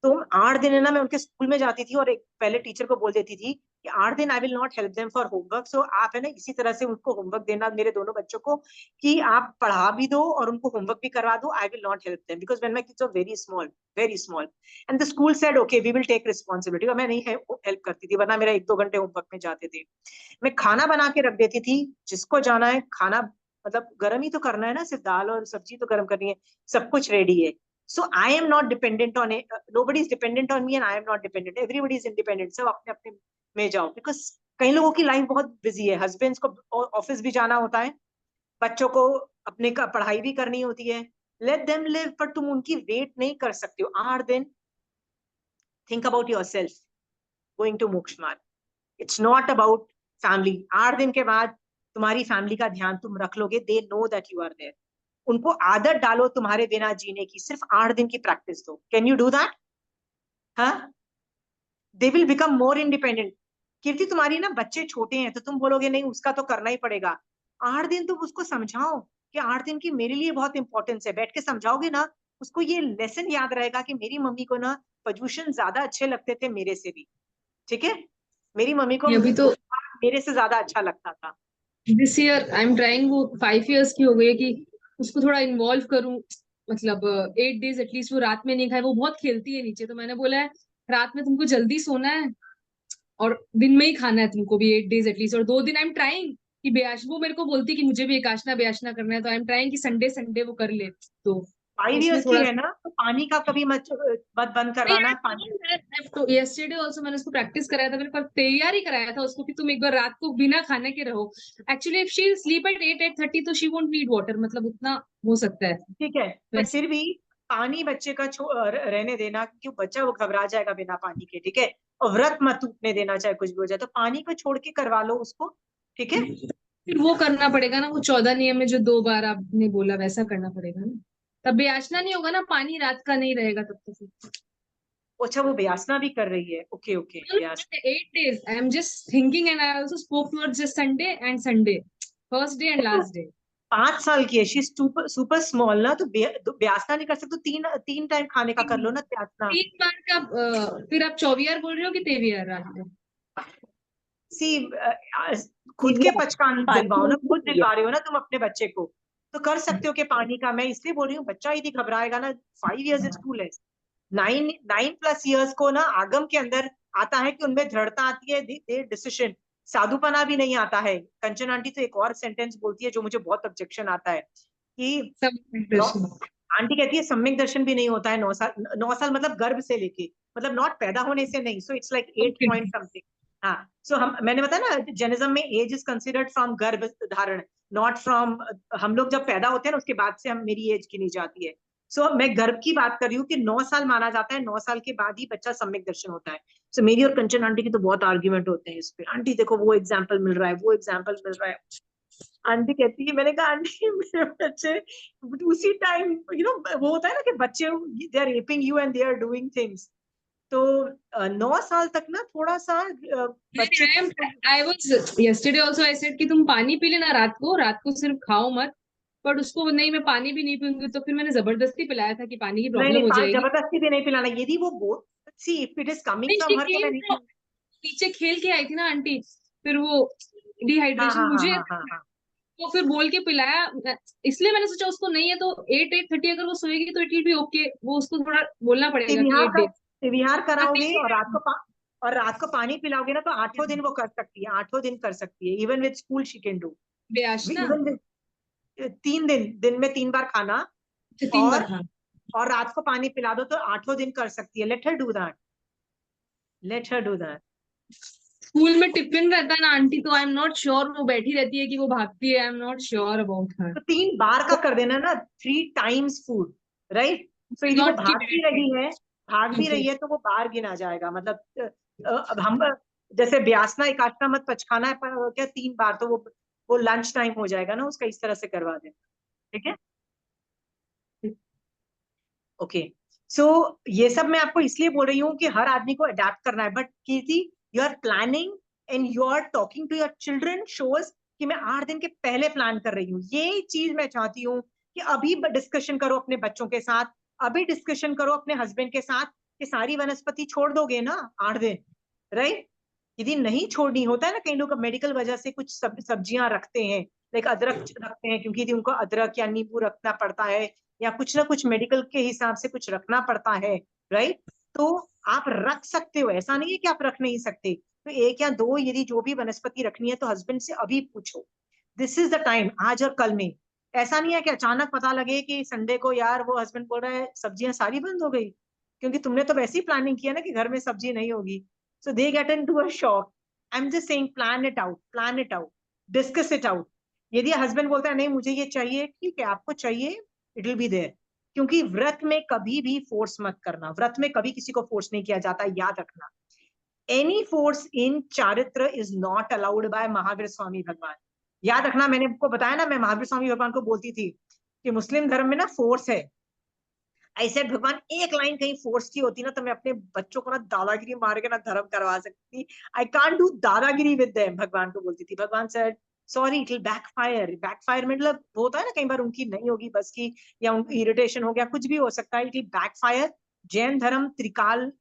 तो 8 दिन है ना, मैं उनके स्कूल में जाती थी और एक पहले टीचर को बोल देती थी कि 8 दिन I will not help them for homework. So आप है ना इसी तरह से उनको होमवर्क देना, मेरे दोनों बच्चों को, कि आप पढ़ा भी दो और उनको होमवर्क भी करवा दो। I will not help them because when my kids are very small and the school said okay we will take responsibility. और मैं नहीं हेल्प करती थी, वरना मेरा 1-2 घंटे होमवर्क में जाते थे। मैं खाना बना के रख देती थी, जिसको जाना है खाना, मतलब गर्म ही तो करना है ना, सिर्फ दाल और सब्जी तो गर्म करनी है, सब कुछ रेडी है। So I am not dependent on it. Nobody is dependent on me and I am not dependent. Everybody is independent. सब अपने अपने में जाओ, because कई लोगों की लाइफ बहुत बिजी है, हस्बैंड्स को ऑफिस भी जाना होता है, बच्चों को अपने का पढ़ाई भी करनी होती है। लेट देम लिव, पर तुम उनकी वेट नहीं कर सकते हो 8 दिन। Think about your self going to moksha marg. It's not about family. 8 दिन के बाद तुम्हारी फैमिली का ध्यान तुम रख लोगे, they know that you are there. उनको आदत डालो तुम्हारे बिना जीने की, सिर्फ 8 दिन की प्रैक्टिस दो। Can you do that? हाँ, they will become more independent. Kirti तुम्हारी ना बच्चे छोटे हैं तो तुम बोलोगे नहीं उसका तो करना ही पड़ेगा। 8 दिन तुम उसको समझाओ कि 8 दिन की मेरे लिए बहुत इंपॉर्टेंस है। बैठ के समझाओगे ना, उसको ये लेसन याद रहेगा कि मेरी मम्मी को ना पॉल्यूशन ज्यादा अच्छे लगते थे मेरे से भी। ठीक है, मेरी मम्मी को अभी तो मेरे से ज्यादा अच्छा लगता था। This year I am trying, वो 5 years की हो गई है, कि उसको थोड़ा इन्वॉल्व करूं। मतलब 8 days एटलीस्ट वो रात में नहीं खाए। वो बहुत खेलती है नीचे, तो मैंने बोला है रात में तुमको जल्दी सोना है और दिन में ही खाना है तुमको भी 8 days एटलीस्ट। और 2 दिन आई एम ट्राइंग कि बेयाश, वो मेरे को बोलती कि मुझे भी एकाशना बेयाशना करना है, तो आई एम ट्राइंग कि संडे संडे वो कर ले। तो 5 उसमें years की थोड़ा है ना, तो पानी का कभी मत बंद करवाना पानी। तो yesterday also मैंने उसको प्रैक्टिस कराया था, मैंने पर तैयार ही कराया था उसको कि तुम एक बार रात को बिना खाने के रहो। Actually if she sleep at 8-8:30 तो शी वोंट नीड वाटर, मतलब उतना हो सकता है। ठीक है, पर फिर भी पानी बच्चे का रहने देना, क्योंकि बच्चा वो घबरा जाएगा बिना पानी के। ठीक है, और व्रत मत टूटने देना, चाहे कुछ भी हो जाए, तो पानी को छोड़ के करवा लो उसको। ठीक है, फिर वो करना पड़ेगा ना, वो 14 नियम में जो 2 बार आपने बोला वैसा करना पड़ेगा ना, तब बेयाचना नहीं होगा ना, पानी रात का नहीं रहेगा तब तो फिर। अच्छा वो व्यासना भी कर रही है। Okay okay, Vyas 8 days I am just thinking and I also spoke to her just Sunday and Sunday, first day and last day। 5 साल की है, शी सुपर स्मॉल ना, तो व्यासना नहीं कर सकते तो 3 टाइम खाने का कर लो ना व्यासना। 3 बार का फिर आप 24 बोल रहे हो कि 23 रात में? सी खुद के पचकान दिलवाओ ना, खुद दिलवा रहे हो ना तुम अपने बच्चे को, तो कर सकते हो कि पानी का। मैं इसलिए बोल रही हूँ, बच्चा यदि घबराएगा ना, 5 years is too less. 9+ years को ना आगम के अंदर आता है कि उनमें दृढ़ता आती है, डिसीजन, साधुपना भी नहीं आता है। कंचन आंटी तो एक और सेंटेंस बोलती है जो मुझे बहुत ऑब्जेक्शन आता है, कि सब दर्शन। आंटी कहती है सम्यक दर्शन भी नहीं होता है 9 साल। 9 साल मतलब गर्भ से लेके, मतलब नॉट पैदा होने से नहीं। So it's like 8 Okay. Point something. हाँ, सो मैंने बताया ना, जैनिज्म में एज इज कंसिडर्ड फ्रॉम गर्भ धारण, नॉट फ्रॉम, हम लोग जब पैदा होते हैं ना उसके बाद से हम मेरी एज गिनी जाती है। सो मैं गर्भ की बात कर रही हूँ कि 9 साल माना जाता है, 9 साल के बाद ही बच्चा सम्यक दर्शन होता है। सो मेरी और कंचन आंटी की तो बहुत आर्ग्यूमेंट होते हैं इस पे, आंटी देखो वो एग्जाम्पल मिल रहा है, वो एग्जाम्पल मिल रहा है। आंटी कहती है, मैंने कहा आंटी मेरे बच्चे उसी टाइम, वो होता है ना कि बच्चे they are wrapping you and they are doing things. तो 9 साल तक ना थोड़ा सा बच्चे I was yesterday also I said कि तुम पानी पी लेना रात को सिर्फ खाओ मत। पर उसको नहीं, मैं पानी भी नहीं पीऊंगी, तो फिर मैंने जबरदस्ती पिलाया था कि पानी की नहीं प्रॉब्लम हो नहीं, जाएगी। जबरदस्ती भी नहीं पिलाना। यदि वो see if it is coming नहीं, फ्रॉम हर तो मैं नहीं। नीचे खेल के आई थी ना आंटी, फिर वो हाँ डिहाइड्रेशन हाँ हाँ मुझे, हाँ हाँ हाँ। तो फिर बोल के पिलाया। इसलिए मैंने सोचा उसको नहीं है तो 8-8:30 अगर वो सोएगी तो इट विल बी ओके। वो उसको थोड़ा बोलना पड़ेगा कि 8 days। तिविहार कराओगे और रात को पानी पिलाओगे ना, तो 8वें दिन वो कर सकती है, 8वें दिन कर सकती है। Even with school she can do. बेयाशना इवन 3 दिन, दिन में 3 बार खाना 3 बार हाँ। और रात को पानी पिला दो, तो 8वें दिन कर सकती है। Let her do that, let her do that. School में टिफिन रहता है ना आंटी, तो आई एम नॉट श्योर वो बैठी रहती है कि वो भागती है। I am not sure about her. तो 3 बार का कर देना ना, 3 times फूड, राइट। तो यदि वो नॉट भाग भी रही है तो वो बार गिना जाएगा। मतलब अब हम जैसे ब्यासना एकाशना मत पचखाना है, क्या 3 बार, तो वो लंच टाइम हो जाएगा ना उसका, इस तरह से करवा देना। ठीक है, ओके। सो ये सब मैं आपको इसलिए बोल रही हूँ कि हर आदमी को अडेप्ट करना है। But Kirti, you are planning and you are talking to your children shows कि मैं 8 दिन के पहले प्लान कर रही हूँ। ये चीज मैं चाहती हूँ कि अभी डिस्कशन करो अपने बच्चों के साथ, अभी डिस्कशन करो अपने हस्बैंड के साथ कि सारी वनस्पति छोड़ दोगे ना 8 दिन, राइट। यदि नहीं छोड़नी, होता है ना कई लोग मेडिकल वजह से कुछ सब्जियां रखते हैं, लाइक अदरक रखते हैं क्योंकि यदि उनको अदरक या नींबू रखना पड़ता है, या कुछ ना कुछ मेडिकल के हिसाब से कुछ रखना पड़ता है, राइट? तो आप रख सकते हो, ऐसा नहीं है कि आप रख नहीं सकते। तो एक या दो यदि जो भी वनस्पति रखनी है तो हस्बैंड से अभी पूछो, दिस इज द टाइम, आज और कल में। ऐसा नहीं है कि अचानक पता लगे कि संडे को यार वो हस्बैंड बोल रहा है सब्जियां सारी बंद हो गई, क्योंकि तुमने तो वैसी प्लानिंग किया ना कि घर में सब्जी नहीं होगी। So they get into a shock. I am just saying plan it out, plan it out, discuss it out. यदि हस्बैंड बोलता है नहीं मुझे ये चाहिए, ठीक है आपको चाहिए, इट विल बी देयर। क्योंकि व्रत में कभी भी फोर्स मत करना, व्रत में कभी किसी को फोर्स नहीं किया जाता, याद रखना। एनी फोर्स इन चारित्र is not allowed by Mahavir Swami भगवान। याद रखना, मैंने आपको बताया ना, मैं महावीर स्वामी भगवान को बोलती थी कि मुस्लिम धर्म में ना फोर्स है। आई सेड भगवान एक लाइन कहीं फोर्स की होती ना तो मैं अपने बच्चों को ना दादागिरी मार के ना धर्म करवा सकती। आई कांट डू दादागिरी विद देम, भगवान को बोलती थी। भगवान said sorry it will backfire. Backfire मतलब वो होता है ना कई बार उनकी नहीं होगी बस की, या उनकी इरिटेशन हो गया, कुछ भी हो सकता है, इट विल बैकफायर। जैन धर्म त्रिकाल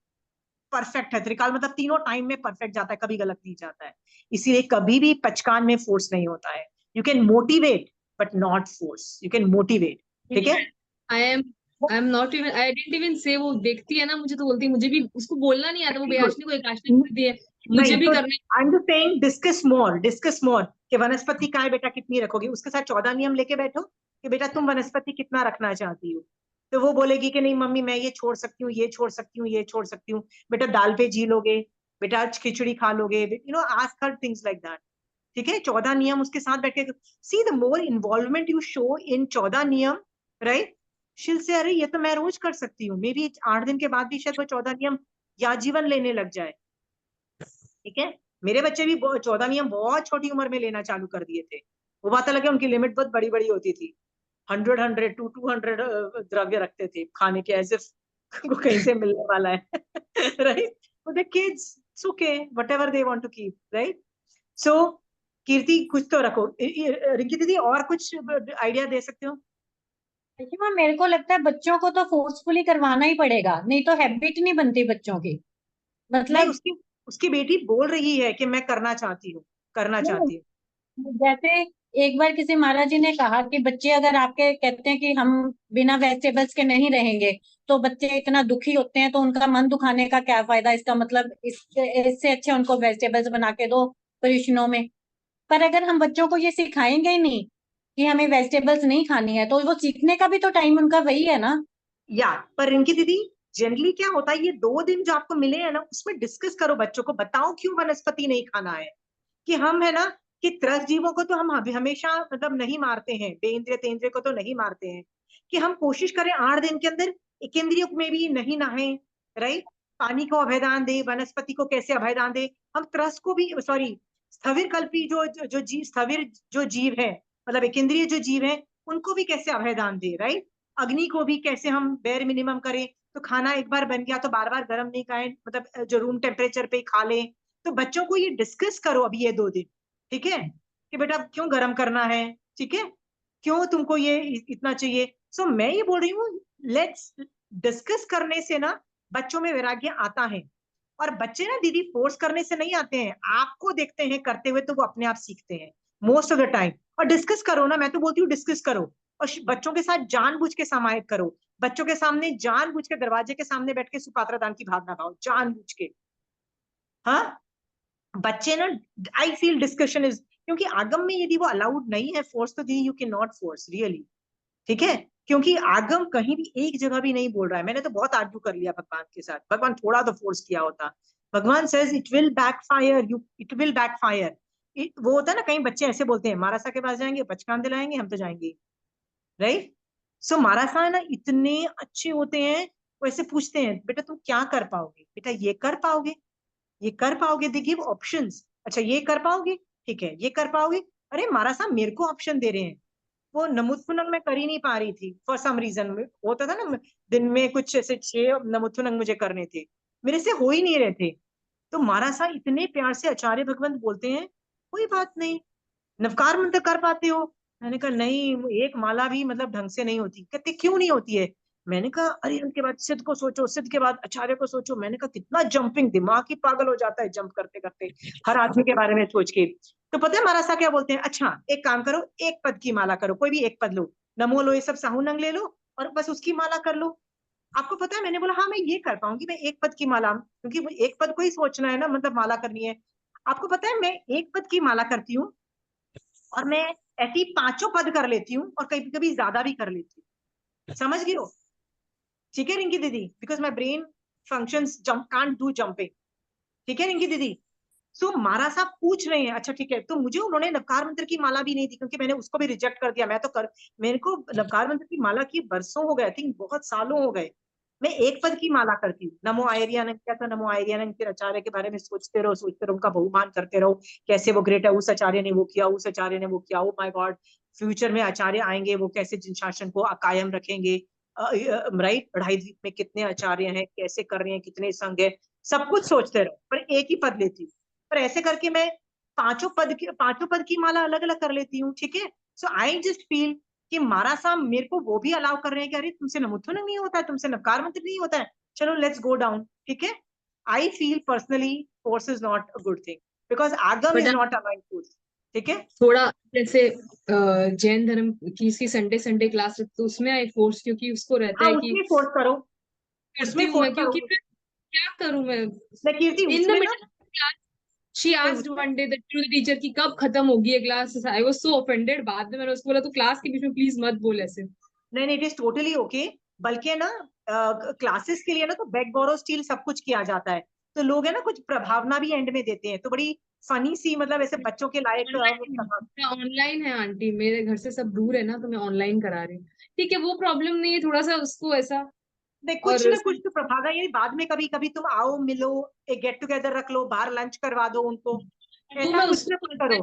परफेक्ट है, त्रिकाल मतलब तीनों टाइम में परफेक्ट जाता है, कभी गलत नहीं जाता है। इसीलिए कभी भी पचकान में फोर्स नहीं होता है। You can motivate but not force, you can motivate, ठीक है? I am not even, I didn't even से, वो देखती है ना मुझे तो बोलती है, मुझे भी उसको बोलना नहीं आता, वो बेयाशनी को एकाशनी बोलती है मुझे नहीं भी तो करने। आई am just saying discuss more, discuss more कि वनस्पति काय बेटा कितनी रखोगी, उसके साथ 14 नियम लेके बैठो कि बेटा तुम वनस्पति कितना रखना चाहती हो। तो वो बोलेगी कि नहीं मम्मी मैं ये छोड़ सकती हूँ, ये छोड़ सकती हूँ, ये छोड़ सकती हूँ। बेटा दाल पे जी लोगे, बेटा आज खिचड़ी खा लोगे, you know ask her things like that, ठीक है? 14 नियम उसके साथ बैठ के see, the more involvement you show in 14 नियम, राइट? शिल से अरे ये तो मैं रोज कर सकती हूँ, मे बी 8 दिन के बाद भी शायद वो 14 नियम या जीवन लेने लग जाए, ठीक है? मेरे बच्चे भी 14 नियम बहुत छोटी उम्र में लेना चालू कर दिए थे। वो बात अलग है, उनकी लिमिट बहुत बड़ी बड़ी होती थी, 100 द्रव्य रखते थे खाने के, एज इफ को कहीं से मिलने वाला है right? For the kids it's okay, whatever they want to keep, right? So Kirti कुछ तो रखो। रिंकी दीदी और कुछ आइडिया दे सकते हो? देखिए मैम, मेरे को लगता है बच्चों को तो फोर्सफुली करवाना ही पड़ेगा, नहीं तो हैबिट नहीं बनती बच्चों की। नहीं, मतलब उसकी उसकी बेटी बोल रही है कि मैं करना चाहती हूँ, करना चाहती हूँ। जैसे एक बार किसी महाराज जी ने कहा कि बच्चे अगर आपके कहते हैं कि हम बिना वेजिटेबल्स के नहीं रहेंगे, तो बच्चे इतना दुखी होते हैं, तो उनका मन दुखाने का क्या फायदा। इसका मतलब इससे अच्छे उनको वेजिटेबल्स बना के दो परीक्षणों में। पर अगर हम बच्चों को ये सिखाएंगे ही नहीं कि हमें वेजिटेबल्स नहीं खानी है, तो वो सीखने का भी तो टाइम उनका वही है ना। या पर रिंकी दीदी जनरली क्या होता है, ये 2 दिन जो आपको मिले हैं ना उसमें डिस्कस करो, बच्चों को बताओ क्यों वनस्पति नहीं खाना है। कि हम है ना कि त्रस्त जीवों को तो हम हमेशा मतलब नहीं मारते हैं, बेइंद्रिय तेंद्रिय को तो नहीं मारते हैं, कि हम कोशिश करें 8 दिन के अंदर एक इंद्रिय में भी नहीं नहाए, राइट? पानी को अभयदान दे, वनस्पति को कैसे अभयदान दे, हम त्रस्त को भी, सॉरी स्थविर कल्पी जो जीव, स्थविर जो जीव है, मतलब एक इंद्रिय जो जीव है उनको भी कैसे अभयदान दे, राइट? अग्नि को भी कैसे हम बेर मिनिमम करें, तो खाना एक बार बन गया तो बार बार गर्म नहीं खाएं, मतलब जो रूम टेम्परेचर पे खा लें। तो बच्चों को ये डिस्कस करो अभी ये 2 दिन, ठीक है? कि बेटा क्यों गर्म करना है, ठीक है? क्यों तुमको ये इतना चाहिए? सो मैं ये बोल रही हूँ, लेट्स डिस्कस करने से ना बच्चों में वैराग्य आता है। और बच्चे ना दीदी फोर्स करने से नहीं आते हैं, आपको देखते हैं करते हुए तो वो अपने आप सीखते हैं मोस्ट ऑफ द टाइम। और डिस्कस करो ना, मैं तो बोलती हूँ डिस्कस करो, और बच्चों के साथ जानबूझ के समाहित करो। बच्चों के सामने जानबूझ के दरवाजे के सामने बैठ के सुपात्र दान की भावना खाओ जानबूझ के। हाँ, बच्चे ना, आई फील डिस्कशन इज, क्योंकि आगम में यदि वो अलाउड नहीं है फोर्स, तो the you can not force really, ठीक है? क्योंकि आगम कहीं भी एक जगह भी नहीं बोल रहा है। मैंने तो बहुत आर्ग्यू कर लिया भगवान के साथ, भगवान थोड़ा तो फोर्स किया होता। भगवान says it will backfire, you it will backfire. वो होता है ना, कई बच्चे ऐसे बोलते हैं मारासा के पास जाएंगे पचकान दिलाएंगे, हम तो जाएंगे, राइट? सो मारासा ना इतने अच्छे होते हैं, वो ऐसे पूछते हैं बेटा तुम क्या कर पाओगे, बेटा ये कर पाओगे, ये कर पाओगे, दे गिव ऑप्शंस। अच्छा ये कर पाओगे, ठीक है, ये कर पाओगे। अरे मारासा मेरे को ऑप्शन दे रहे हैं। वो नमुत्थुनंग मैं कर ही नहीं पा रही थी फॉर सम रीजन, होता था ना दिन में कुछ ऐसे 6 नमुत्थुनंग मुझे करने थे, मेरे से हो ही नहीं रहे थे। तो महाराज इतने प्यार से आचार्य भगवंत बोलते हैं कोई बात नहीं, नवकार मंत्र कर पाते हो? मैंने कहा नहीं, एक माला भी मतलब ढंग से नहीं होती। कहते क्यों नहीं होती है? मैंने कहा अरे उनके बाद सिद्ध को सोचो, सिद्ध के बाद आचार्य को सोचो। मैंने कहा कितना जंपिंग, दिमाग ही पागल हो जाता है जंप करते करते हर आदमी के बारे में सोच के। तो पता है महाराज साहब क्या बोलते हैं, अच्छा एक काम करो, एक पद की माला करो, कोई भी एक पद लो, नमो लो, ये सब साहूनंग ले लो और बस उसकी माला कर लो। आपको पता है मैंने बोला हाँ मैं ये कर पाऊंगी, मैं एक पद की माला, क्योंकि वो एक पद को ही सोचना है ना, मतलब माला करनी है। आपको पता है मैं एक पद की माला करती हूँ और मैं ऐसी 5 पद कर लेती हूँ और कभी कभी ज्यादा भी कर लेती हूँ, समझ गई हो? ठीक है रिंकी दीदी, because my brain functions jump can't do jumping. ठीक है रिंकी दीदी। सो महाराज साहब पूछ रहे हैं, अच्छा ठीक है, तो मुझे उन्होंने नवकार मंत्र की माला भी नहीं दी क्योंकि मैंने उसको भी रिजेक्ट कर दिया। मैं तो कर, मेरे को नवकार मंत्र की माला की बरसों हो गए, आई थिंक बहुत सालों हो गए। मैं एक पद की माला करती हूँ, नमो आयर्यानंद, क्या था नमो आयर्यानंद, फिर आचार्य के बारे में सोचते रहो, उनका बहुमान करते रहो, कैसे वो ग्रेट है, उस आचार्य ने वो किया, उस आचार्य ने वो किया, ओ माय गॉड फ्यूचर में आचार्य आएंगे वो कैसे जिन शासन को कायम रखेंगे, राइट, अढ़ाई द्वीप में कितने आचार्य हैं, कैसे कर रहे हैं, कितने संघ है, सब कुछ सोचते रहो, पर एक ही पद लेती हूँ। पर ऐसे करके मैं 5 पद की माला अलग अलग कर लेती हूँ। ठीक है। सो आई जस्ट फील कि महाराज साहब मेरे को वो भी अलाउ कर रहे हैं कि अरे तुमसे नमुत्थन नहीं होता है, तुमसे नवकार मंत्र नहीं होता है, चलो लेट्स गो डाउन। ठीक है। I feel personally force is not a good thing because आगम is but not a mind force. ठीक है। थोड़ा जैसे जैन धर्म की इसकी संडे संडे क्लास तो उसमें आई फोर्स, क्योंकि उसको रहता हाँ है कि उसमें फोर्स करो, करती उसमें हूँ फोर्स मैं, करो। क्योंकि मैं क्या करूँ मैं मैं कीर्ति इन द उसमें ना, मिडल क्लास। शी आस्क्ड उसमें one day that to the teacher कि कब खत्म होगी ये class. I was so offended. बाद में मैंने उसको बोला, तो क्लास के बीच में प्लीज मत बोल ऐसे। नहीं नहीं इट इज टोटली ओके। बल्कि है ना क्लासेस के लिए ना तो बैक बोरो स्टील सब कुछ किया जाता है, तो लोग है ना कुछ प्रभावना भी एंड में देते हैं, तो बड़ी फनी सी, मतलब ऐसे बच्चों के लायक ऑनलाइन है आंटी, मेरे घर से सब दूर है ना, तो मैं ऑनलाइन करा रही हूँ। ठीक है, वो प्रॉब्लम नहीं है, थोड़ा सा उसको ऐसा। नहीं और कुछ ना कुछ तो प्रभावना, ये बाद में कभी कभी तुम आओ मिलो, एक गेट टुगेदर रख लो, बाहर लंच करवा दो उनको, वो ऐसा मैं कुछ ना उसको कुछ करो।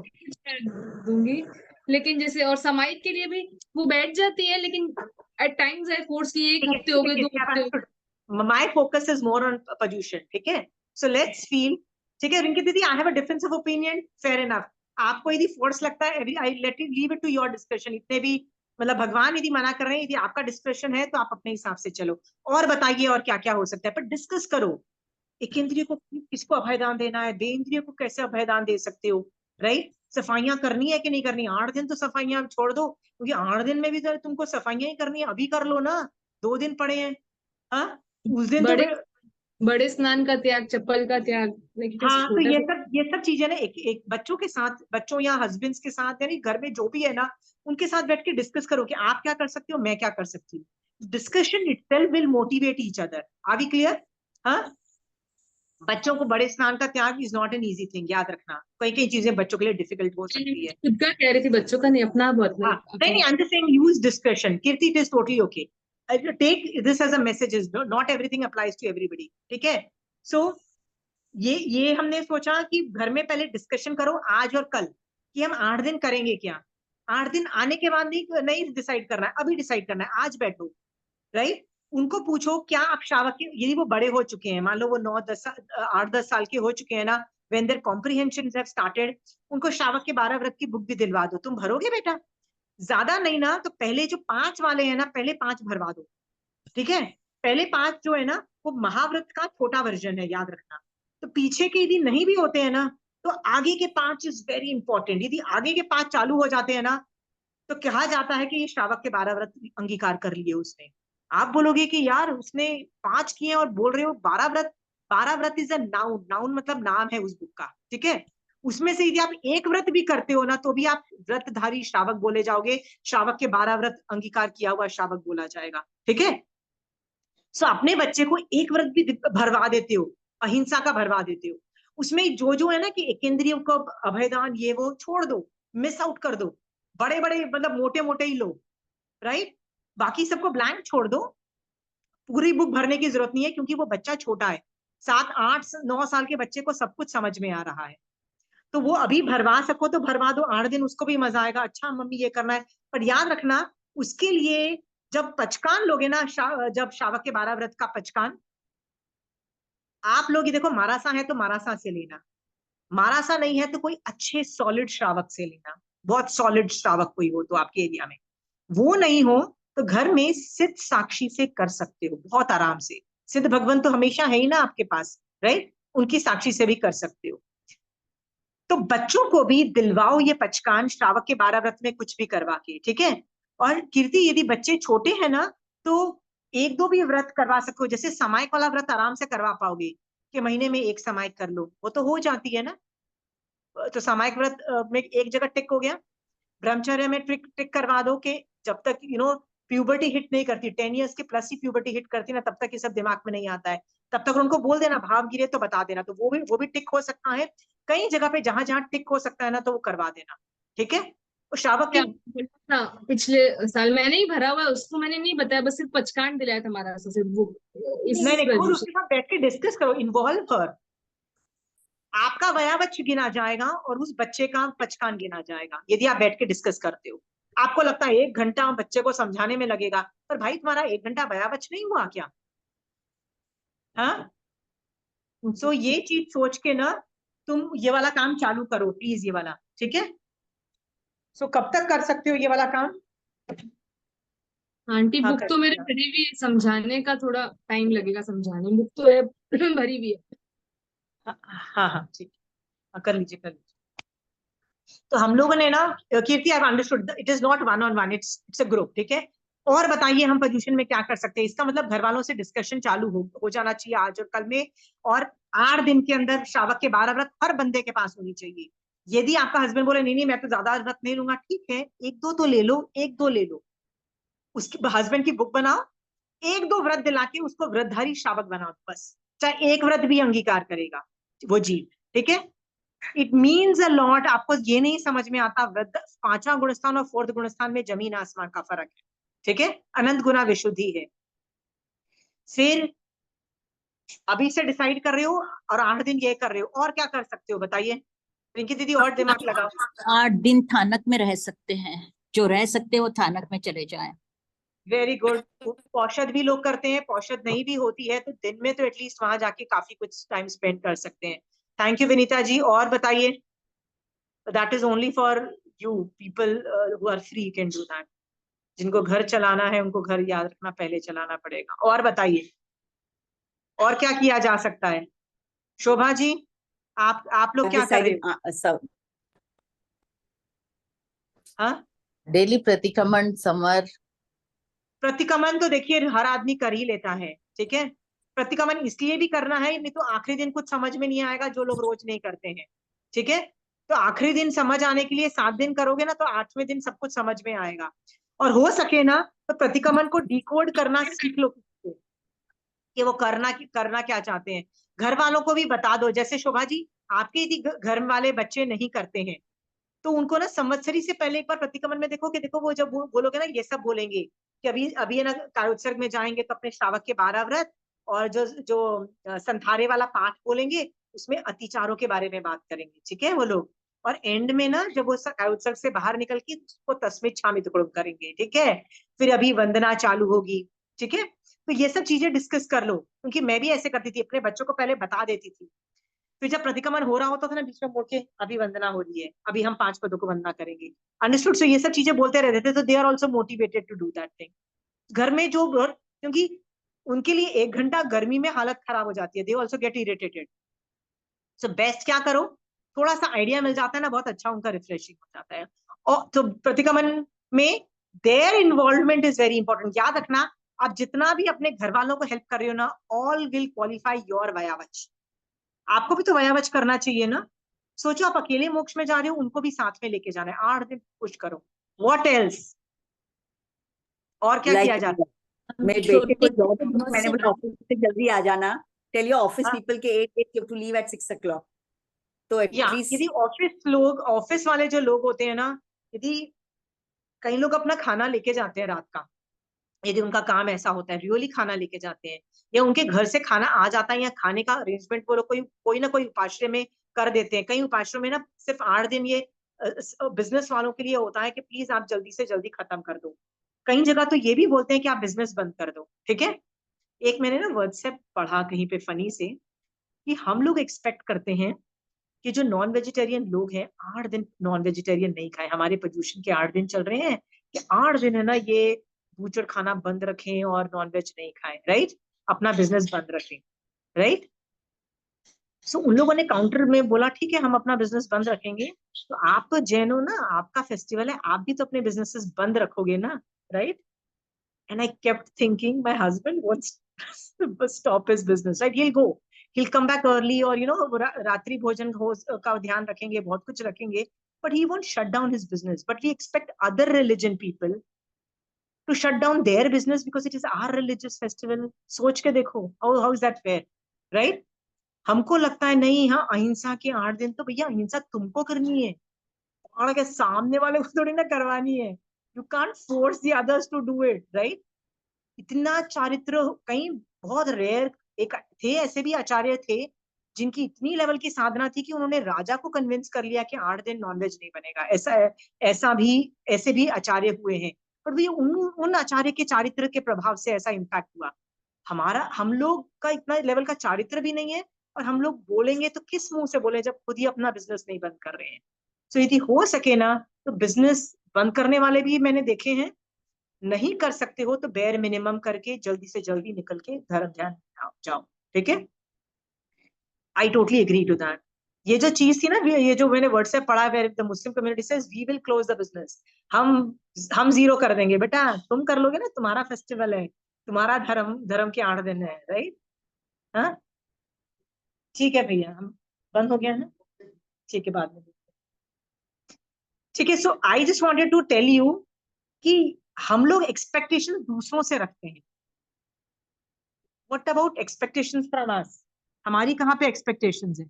दूंगी। लेकिन जैसे और समाइक के लिए भी वो बैठ जाती है, लेकिन एट टाइम्स आई फोर्स की एक ठीक है हफ्ते हो ठीक है गए, 2 हफ्ते हो गए। My focus is more on pollution. ठीक है। So let's feel. ठीक है रिंकी दीदी, I have a difference of opinion, fair enough. आपको यदि फोर्स लगता है, I let it leave it to your discussion. इतने भी मतलब भगवान यदि मना कर रहे हैं, यदि आपका डिस्कशन है तो आप अपने हिसाब से चलो और बताइए और क्या क्या हो सकता है, पर डिस्कस करो। एक इंद्रिय को किसको अभयदान देना है, दे इंद्रिय को कैसे अभयदान दे सकते हो, राइट। सफाइयां करनी है कि नहीं करनी, 8 दिन तो सफाइयां छोड़ दो, क्योंकि 8 दिन में भी तो तुमको सफाइयां ही करनी है, अभी कर लो ना, 2 दिन पड़े हैं। हाँ उस दिन तो बड़े बड़े स्नान का त्याग, चप्पल का त्याग, लेकिन हाँ तो छोटा सा ये सब चीजें ना एक एक बच्चों के साथ, बच्चों या हस्बैंड्स के साथ, यानी घर में जो भी है ना, उनके साथ बैठ के डिस्कस करो कि आप क्या कर सकते हो, मैं क्या कर सकती हूँ। Discussion itself will motivate each other. Are we clear? हाँ बच्चों को बड़े स्नान का त्याग is not an easy thing, याद रखना, कई कई चीजें बच्चों के लिए डिफिकल्ट हो सकती है। खुद का कह रही थी, बच्चों का नहीं, अपना बहुत हाँ नहीं अपना। नहीं, I am just saying use discussion Kirti, it is totally okay. Take this as a message, not everything applies to everybody. ठीक है। सो ये हमने सोचा कि घर में पहले डिस्कशन करो आज और कल कि हम 8 दिन करेंगे क्या। 8 दिन आने के बाद नहीं नहीं डिसाइड करना है, अभी डिसाइड करना है, आज बैठो, राइट। उनको पूछो क्या आप श्रावक के, यदि वो बड़े हो चुके हैं, मान लो वो 8-10 साल के हो चुके हैं ना, when their comprehension have started, उनको श्रावक के 12 व्रत की बुक भी दिलवा दो, तुम भरोगे बेटा? ज्यादा नहीं ना तो पहले जो 5 वाले हैं ना, पहले 5 भरवा दो। ठीक है। पहले 5 जो है ना वो महाव्रत का छोटा वर्जन है, याद रखना। तो पीछे के यदि नहीं भी होते हैं ना, तो आगे के 5 इज वेरी इंपॉर्टेंट। यदि आगे के 5 चालू हो जाते हैं ना, तो कहा जाता है कि ये श्रावक के 12 व्रत अंगीकार कर लिए उसने। आप बोलोगे कि यार उसने 5 किए और बोल रहे हो 12 व्रत। 12 व्रत इज अ नाउन, नाउन मतलब नाम है उस बुक का। ठीक है। उसमें से यदि आप एक व्रत भी करते हो ना, तो भी आप व्रतधारी श्रावक बोले जाओगे, श्रावक के 12 व्रत अंगीकार किया हुआ श्रावक बोला जाएगा। ठीक है। सो अपने बच्चे को एक व्रत भी भरवा देते हो, अहिंसा का भरवा देते हो, उसमें जो जो है ना कि एक इंद्रियों को अभयदान ये वो छोड़ दो, मिस आउट कर दो, बड़े बड़े मतलब मोटे मोटे ही लो, राइट। बाकी सबको ब्लैंक छोड़ दो, पूरी बुक भरने की जरूरत नहीं है, क्योंकि वो बच्चा छोटा है, 7-8-9 साल के बच्चे को सब कुछ समझ में आ रहा है। तो वो अभी भरवा सको तो भरवा दो, 8 दिन उसको भी मजा आएगा, अच्छा मम्मी ये करना है। पर याद रखना उसके लिए जब पचकान लोगे ना, जब श्रावक के 12 व्रत का पचकान आप लोग, ये देखो मारासा है तो मारासा से लेना, मारासा नहीं है तो कोई अच्छे सॉलिड श्रावक से लेना, बहुत सॉलिड श्रावक कोई हो तो आपके एरिया में, वो नहीं हो तो घर में सिद्ध साक्षी से कर सकते हो बहुत आराम से। सिद्ध भगवान तो हमेशा है ही ना आपके पास, राइट, उनकी साक्षी से भी कर सकते हो। तो बच्चों को भी दिलवाओ ये पचकान श्रावक के 12 व्रत में कुछ भी करवा के, ठीक है। और कीर्ति यदि बच्चे छोटे हैं ना तो एक दो भी व्रत करवा सको, जैसे समायक वाला व्रत आराम से करवा पाओगे कि महीने में एक समायक कर लो, वो तो हो जाती है ना। तो समायक व्रत में एक जगह टिक हो गया। ब्रह्मचर्य में टिक टिक करवा दो कि जब तक प्यूबर्टी हिट नहीं करती, 10 ईयर्स के प्लस ही प्यूबर्टी हिट करती ना, तब तक ये सब दिमाग में नहीं आता है। तब तक उनको बोल देना भाव गिरे तो बता देना, तो वो भी टिक हो सकता है। कई जगह पे जहां जहां टिक हो सकता है ना तो वो करवा देना, ठीक है। और श्रावक क्या के था पिछले साल मैंने ही भरा हुआ है, उसको मैंने नहीं बताया, बस सिर्फ पचकान दिलाया था हमारा से सिर्फ वो इस नहीं वजह खुद से। उसके साथ बैठ के डिस्कस करो, इन्वॉल्व कर। आपका वयावच गिना जाएगा और उस बच्चे का पचकान गिना जाएगा यदि आप बैठ के डिस्कस करते हो। आपको लगता है 1 घंटा बच्चे को समझाने में लगेगा, पर भाई तुम्हारा 1 घंटा वयावच नहीं हुआ क्या? हाँ, सो ये चीज सोच के ना तुम ये वाला काम चालू करो प्लीज, ये वाला, ठीक है। सो कब तक कर सकते हो ये वाला काम? आंटी हाँ बुक कर तो मेरे दिया। भरी हुई है, समझाने का थोड़ा टाइम लगेगा, समझाने में बुक तो है भरी हुई है। हाँ हाँ हाँ, ठीक है, हाँ, कर लीजिए कर लीजिए। तो हम लोगों ने ना, Kirti I understood it is not one on one, it's a group, ठीक है। और बताइए हम पोजीशन में क्या कर सकते हैं? इसका मतलब घर वालों से डिस्कशन चालू हो जाना चाहिए आज और कल में। और 8 दिन के अंदर श्रावक के 12 व्रत हर बंदे के पास होनी चाहिए। यदि आपका हस्बैंड बोले नहीं नहीं मैं तो ज्यादा व्रत नहीं लूंगा, ठीक है, एक दो तो ले लो, एक दो ले लो। उसके हस्बैंड की बुक बनाओ, एक दो व्रत दिला के उसको व्रतधारी श्रावक बनाओ, बस चाहे एक व्रत भी अंगीकार करेगा वो जीव, ठीक है। It means a lot. आपको ये नहीं समझ में आता, वृद्ध 5वां गुणस्थान और 4th गुणस्थान में जमीन आसमान का फर्क है, ठीक है। अनंत गुना विशुद्धि है। फिर अभी से डिसाइड कर रहे हो और 8 दिन ये कर रहे हो, और क्या कर सकते हो बताइए रिंकी दीदी, और दिमाग लगाओ। 8 दिन थानक में रह सकते हैं, जो रह सकते हैं वो थानक में चले जाएं। Very good. पौषद भी लोग करते हैं, पौषद नहीं भी होती है तो दिन में तो एटलीस्ट वहां जाके काफी कुछ टाइम स्पेंड कर सकते हैं। Thank you Vinita ji. और बताइए, that is only for you people who are free can do that. जिनको घर चलाना है उनको घर याद रखना पहले चलाना पड़ेगा। और बताइए और क्या किया जा सकता है? शोभा जी, आप लोग क्या कर रहे हो? सब हाँ, डेली प्रतिक्रमण समर। प्रतिक्रमण तो देखिए हर आदमी कर ही लेता है, ठीक है। प्रतिक्रमण इसलिए भी करना है, नहीं तो आखिरी दिन कुछ समझ में नहीं आएगा जो लोग रोज नहीं करते हैं, ठीक है। तो आखिरी दिन समझ आने के लिए 7 दिन करोगे ना तो 8वें दिन सब कुछ समझ में आएगा। और हो सके ना तो प्रतिक्रमण को डिकोड करना सीख लो कि वो करना क्या चाहते हैं। घर वालों को भी बता दो, जैसे शोभा जी आपके यदि घर वाले बच्चे नहीं करते हैं तो उनको ना संवत्सरी से पहले एक बार प्रतिक्रमण में देखो कि देखो वो जब बोलोगे ना ये सब बोलेंगे कि अभी अभी है ना कालोत्सर्ग में जाएंगे तो अपने श्रावक के 12 व्रत और जो जो संथारे वाला पाठ बोलेंगे उसमें अतिचारों के बारे में बात करेंगे, ठीक है वो लोग। और एंड में ना जब वो कालोत्सर्ग से बाहर निकल के उसको तस्मित छामित करेंगे, ठीक है। फिर अभी वंदना चालू होगी, ठीक है। तो ये सब चीजें डिस्कस कर लो, क्योंकि मैं भी ऐसे करती थी, अपने बच्चों को पहले बता देती थी। फिर जब प्रतिक्रमण हो रहा होता था ना बीच में मोड़ के अभी वंदना हो रही है, अभी हम 5 पदों को वंदना करेंगे, अंडरस्टूड। सो ये सब चीजें बोलते रहते थे, तो they are also motivated to do that thing. घर में जो क्योंकि उनके लिए 1 घंटा गर्मी में हालत खराब हो जाती है, they also get irritated. So best क्या करो, थोड़ा सा आइडिया मिल जाता है ना, बहुत अच्छा उनका रिफ्रेशिंग हो जाता है। और तो प्रतिक्रमण में their involvement is very important. याद रखना, आप जितना भी अपने घर वालों को हेल्प कर रहे हो ना, ऑल विल क्वालिफाई योर वयावच। आपको भी तो वयावच करना चाहिए ना। सोचो आप अकेले मोक्ष में जा रहे हो, उनको भी साथ में लेके जाना है, 8 दिन पुश करो। व्हाट एल्स, और क्या किया लाइक जाता मेरे बेटे छोटे को जॉब, बहुत मैंने से बोला ऑफिस से जल्दी आ जाना, टेल योर ऑफिस हाँ, पीपल के 8 you to leave at 6 o'clock, तो या एटलीस्ट यदि ऑफिस वाले जो लोग होते हैं ना, यदि कई लोग अपना खाना लेके जाते हैं रात का, यदि उनका काम ऐसा होता है रियली खाना लेके जाते हैं, या उनके घर से खाना आ जाता है, या खाने का अरेंजमेंट वो लोग कोई ना कोई उपाश्रय में कर देते हैं। कई उपाश्रय में ना सिर्फ 8 दिन ये बिजनेस वालों के लिए होता है कि प्लीज आप जल्दी से जल्दी खत्म कर दो। कई जगह तो ये भी बोलते हैं कि आप बिजनेस बंद कर दो, ठीक है। एक मैंने ना व्हाट्सएप पढ़ा कहीं पे फनी से, कि हम लोग एक्सपेक्ट करते हैं कि जो नॉन वेजिटेरियन लोग हैं 8 दिन नॉन वेजिटेरियन नहीं खाए। हमारे प्रदूषण के 8 दिन चल रहे हैं कि 8 दिन है ना ये बूचर खाना बंद रखें और नॉनवेज नहीं खाएं, राइट, अपना बिजनेस बंद रखें, राइट। सो उन लोगों ने काउंटर में बोला ठीक है हम अपना बिजनेस बंद रखेंगे, तो आप तो जैन हो ना, आपका फेस्टिवल है, आप भी तो अपने बिजनेसेस बंद रखोगे ना, right. And I kept thinking my husband wants stop his business, right? He'll come back early, or रात्रि भोजन का ध्यान रखेंगे, बहुत कुछ रखेंगे, but he won't shut down his business. But we expect other religion people to shut down their business because it is our religious festival. सोच के देखो, how is that fair, right? हमको लगता है नहीं, हाँ अहिंसा के 8 दिन, तो भैया अहिंसा तुमको करनी है, और के सामने वाले को थोड़ी ना करवानी है। You can't force the others to do it, right. इतना चारित्र, कहीं बहुत रेयर एक थे, ऐसे भी आचार्य थे जिनकी इतनी लेवल की साधना थी कि उन्होंने राजा को कन्विंस कर लिया कि 8 दिन नॉनवेज नहीं बनेगा। ऐसे भी आचार्य हुए हैं, पर भी उन आचार्य के चारित्र के प्रभाव से ऐसा इम्पैक्ट हुआ। हम लोग का इतना लेवल का चारित्र भी नहीं है, और हम लोग बोलेंगे तो किस मुंह से बोले जब खुद ही अपना बिजनेस नहीं बंद कर रहे हैं। सो यदि हो सके ना तो बिजनेस बंद करने वाले भी मैंने देखे हैं, नहीं कर सकते हो तो बेयर मिनिमम करके जल्दी से जल्दी निकल के धर्म ध्यान जाओ, ठीक है। I totally agree to that. ये जो चीज थी ना, ये जो मैंने व्हाट्सएप पढ़ा, where the Muslim community says we will close the business, हम जीरो कर देंगे। बेटा तुम कर लोगे ना, तुम्हारा फेस्टिवल है, तुम्हारा धर्म के 8 दिन है, राइट। हाँ ठीक है भैया, हम बंद हो गया है, ठीक है, बाद में ठीक है। So I just wanted to tell you कि हम लोग एक्सपेक्टेशंस दूसरों से रखते हैं। What about expectations from us? हमारी कहाँ पे एक्सपेक्टेशंस है?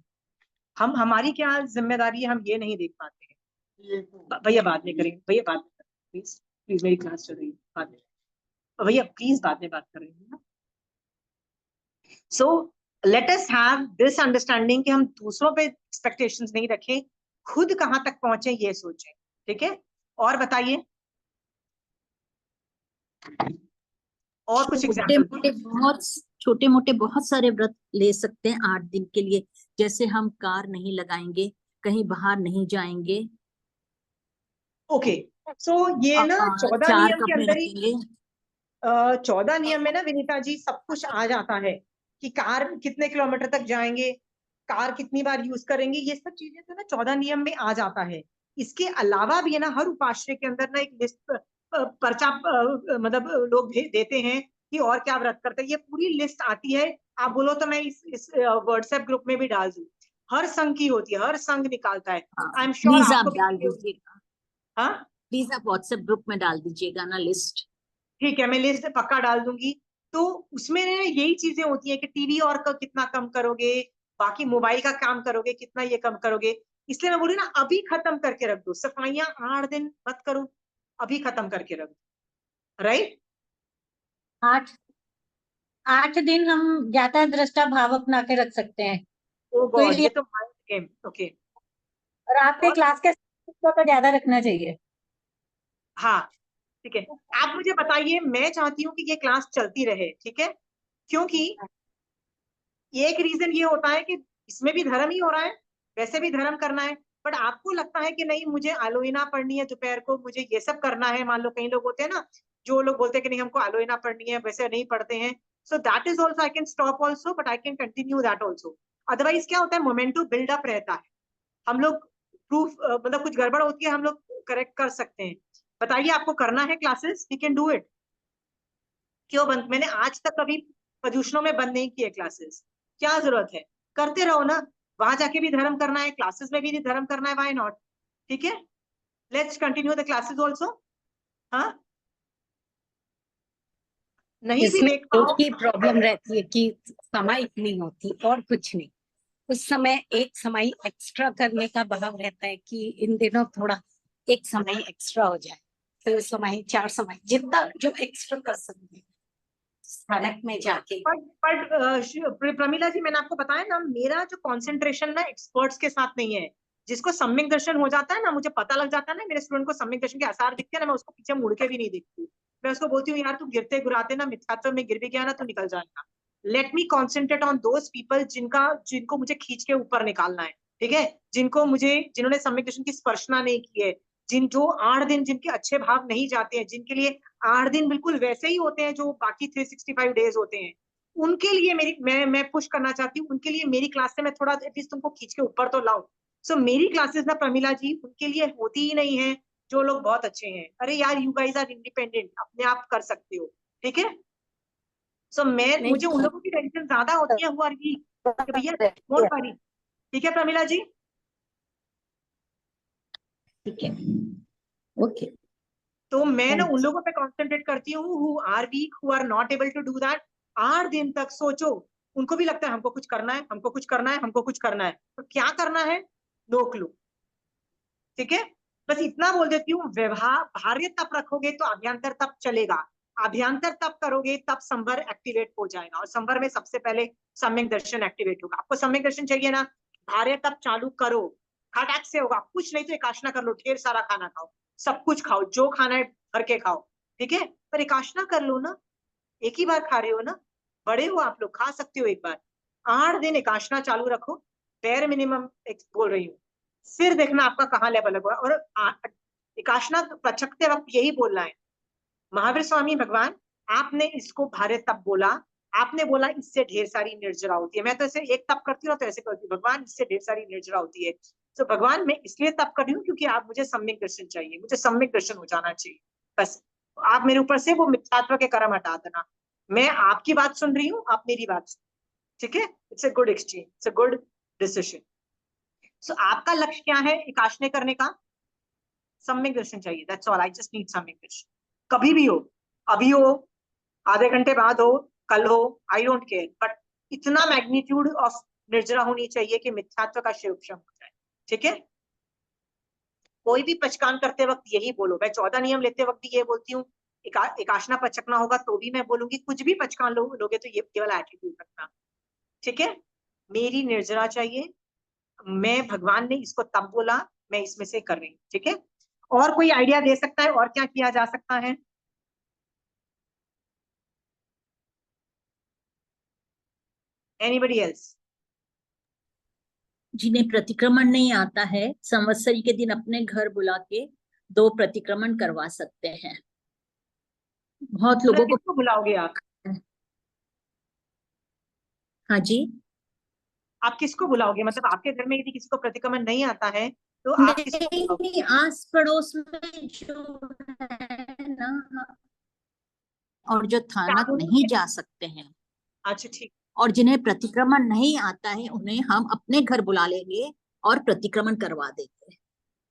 हमारी क्या जिम्मेदारी है, हम ये नहीं देख पाते हैं। भैया बाद में करेंगे, भैया बाद में, प्लीज प्लीज, मेरी क्लास चल रही है, बाद में भैया, प्लीज बाद में बात करेंगे। So let us have this understanding कि हम दूसरों पे एक्सपेक्टेशंस नहीं रखें, खुद कहाँ तक पहुंचे ये सोचें, ठीक है। और बताइए, और कुछ एग्जाम्पल? छोटे मोटे बहुत सारे व्रत ले सकते हैं 8 दिन के लिए। जैसे हम कार नहीं लगाएंगे, कहीं बाहर नहीं जाएंगे। ओके, सो ये ना 14 चार नियम के कपड़े अंदर ही, रखेंगे। 14 नियम में ना विनीता जी सब कुछ आ जाता है कि कार कितने किलोमीटर तक जाएंगे, कार कितनी बार यूज करेंगे, ये सब चीजें तो ना 14 नियम में आ जाता है। इसके अलावा भी है ना, हर उपाश्रय के अंदर ना एक लिस्ट, पर्चा, मतलब लोग देते हैं कि और क्या व्रत करते हैं, ये पूरी लिस्ट आती है। आप बोलो तो मैं इस व्हाट्सएप ग्रुप में भी डाल दूं। हर संघ की होती है, हर संघ निकालता है। आई एम श्योर प्लीज आप आपको डाल भी। दीजिएगा, हाँ प्लीज आप व्हाट्सएप ग्रुप में डाल दीजिएगा ना लिस्ट। ठीक है, मैं लिस्ट पक्का डाल दूंगी। तो उसमें यही चीजें होती हैं कि टीवी और का कितना कम करोगे, बाकी मोबाइल का काम करोगे कितना, ये कम करोगे। इसलिए मैं बोली ना, अभी खत्म करके रख दो सफाइयां, 8 दिन मत करो, अभी खत्म करके रख दो, राइट। 8 दिन हम ज्ञाता दृष्टा भाव अपना के रख सकते हैं। ओ तो गॉड, ये ये तो माइंड गेम, ओके। और आपके क्लास के तो ज्यादा रखना चाहिए। हाँ ठीक है, आप मुझे बताइए, मैं चाहती हूँ कि ये क्लास चलती रहे, ठीक है, क्योंकि एक रीजन ये होता है कि इसमें भी धर्म ही हो रहा है, वैसे भी धर्म करना है, बट आपको लगता है कि नहीं मुझे आलोइना पढ़नी है दोपहर को, मुझे ये सब करना है। मान लो कई लोग होते हैं ना, जो लोग बोलते हैं कि नहीं हमको आलोइना पढ़नी है, वैसे नहीं पढ़ते हैं। So that is also, I can stop also, but I can continue that also. Otherwise क्या होता है, मोमेंटो बिल्डअप रहता है, हम लोग प्रूफ, मतलब कुछ गड़बड़ होती है हम लोग करेक्ट कर सकते हैं। बताइए आपको करना है classes, we can do it. क्यों बंद? मैंने आज तक कभी प्रदूषणों में बंद नहीं किए क्लासेस, क्या जरूरत है, करते रहो ना। वहां जाके भी धर्म करना है, क्लासेस में भी धर्म करना है, व्हाई नॉट, ठीक है। Let's continue the classes also. हाँ नहीं भी इसमें देख पाओ, एक ही प्रॉब्लम रहती है कि समय नहीं होती और कुछ नहीं। उस समय एक समय एक्स्ट्रा करने का भाव रहता है कि इन दिनों थोड़ा एक समय एक्स्ट्रा हो जाए, तो समय 4 समय जितना जो एक्स्ट्रा कर सकते हैं स्थानक में जाके। प्रमिला जी मैंने आपको बताया ना, मेरा जो कंसंट्रेशन ना एक्सपर्ट्स के साथ नहीं है। जिसको सम्यक दर्शन हो जाता है ना, मुझे पता लग जाता है ना, मेरे स्टूडेंट को सम्यक दर्शन के आसार दिखते हैं ना, मैं उसको पीछे मुड़ के भी नहीं देखती। मैं उसको बोलती हूँ यार तू गिरते गिराते ना मिथ्यात्व में गिर भी गया ना तो निकल जाएगा। Let me concentrate on those people जिनको मुझे खींच के ऊपर निकालना है, ठीक है, जिन्होंने सम्यक दर्शन की स्पर्शना नहीं की है, जो 8 दिन जिनके अच्छे भाव नहीं जाते हैं, जिनके लिए 8 दिन बिल्कुल वैसे ही होते हैं जो बाकी 365 डेज होते हैं, उनके लिए मैं पुश करना चाहती हूँ, उनके लिए मेरी क्लास से मैं थोड़ा एटलीस्ट तुमको खींच के ऊपर तो लाऊं। सो मेरी क्लासेस ना प्रमिला जी उनके लिए होती ही नहीं है जो लोग बहुत अच्छे हैं। अरे यार, यू गाइस आर इंडिपेंडेंट, अपने आप कर सकते हो, ठीक है। सो नहीं, मुझे उन लोगों की टेंशन ज्यादा होती है हुआ कि भैया डोंट वरी, ठीक है प्रमिला जी। ठीक है, ओके। तो मैं ना उन थैंक्स। लोगों पे कॉन्सेंट्रेट करती हूँ who are weak, who are not able to do that. 8 दिन तक सोचो, उनको भी लगता है हमको कुछ करना है, हमको कुछ करना है, हमको कुछ करना है, तो क्या करना है, नो क्लू, ठीक है। बस इतना बोल देती हूँ, व्यवहार भार्य तप रखोगे तो अभ्यंतर तप चलेगा, अभ्यंतर तप करोगे तब संवर एक्टिवेट हो जाएगा, और संवर में सबसे पहले सम्यक दर्शन एक्टिवेट होगा। आपको सम्यक दर्शन चाहिए ना, भार्य तप चालू करो, खटाक से होगा, कुछ नहीं तो एकाशना कर लो, ढेर सारा खाना खाओ, सब कुछ खाओ, जो खाना है भर के खाओ, ठीक है, पर एकाशना कर लो ना, एक ही बार खा रहे हो ना, बड़े हो आप लोग, खा सकते हो एक बार। 8 दिन एकाशना चालू रखो, बेयर मिनिमम बोल रही हूँ, फिर देखना आपका कहाँ लेवल होगा। और एकाशना पचकते वक्त यही बोलना है, महावीर स्वामी भगवान आपने इसको भारे तप बोला, आपने बोला इससे ढेर सारी निर्जरा होती है, मैं तो ऐसे एक तप करती हूँ तो ऐसे करती हूँ, भगवान इससे ढेर सारी निर्जरा होती है, तो भगवान मैं इसलिए तप कर रही हूँ क्योंकि आप मुझे सम्यक दर्शन चाहिए, मुझे सम्यक दर्शन हो जाना चाहिए, बस आप मेरे ऊपर से वो मिथ्यात्व के कर्म हटा देना, मैं आपकी बात सुन रही हूँ, आप मेरी बात सुन, ठीक है। It's a good exchange, it's a good decision. So आपका लक्ष्य क्या है एकाशने करने का, सम्यक दर्शन चाहिए, that's all, I just need सम्यक दर्शन, कभी भी हो, अभी हो, आधे घंटे बाद हो, कल हो, आई डोंट केयर, बट इतना मैग्नीट्यूड ऑफ निर्जरा होनी चाहिए कि मिथ्यात्व का शिवक्षम हो जाए, ठीक है। कोई भी पचकान करते वक्त यही बोलो, मैं 14 नियम लेते वक्त भी ये बोलती हूँ, एकाशना पचकना होगा तो भी मैं बोलूंगी, कुछ भी पचकान लोगे तो ये केवल एटीट्यूड रखना, ठीक है। मेरी निर्जरा चाहिए, मैं भगवान ने इसको तब बोला, मैं इसमें से कर रही हूँ, ठीक है। और कोई आइडिया दे सकता है और क्या किया जा सकता है? Anybody else? जिन्हें प्रतिक्रमण नहीं आता है, संवत्सरी के दिन अपने घर बुला के 2 प्रतिक्रमण करवा सकते हैं। बहुत लोगों को। किसको बुलाओगे आप? हाँ जी। आप किसको बुलाओगे, मतलब आपके घर में यदि किसी को प्रतिक्रमण नहीं आता है तो आप किसको बुलाओगे? नहीं, आस पड़ोस में जो है ना, और जो थाना क्या बोलो? नहीं जा सकते हैं, अच्छा ठीक, और जिन्हें प्रतिक्रमण नहीं आता है, उन्हें हम अपने घर बुला लेंगे और प्रतिक्रमण करवा देंगे।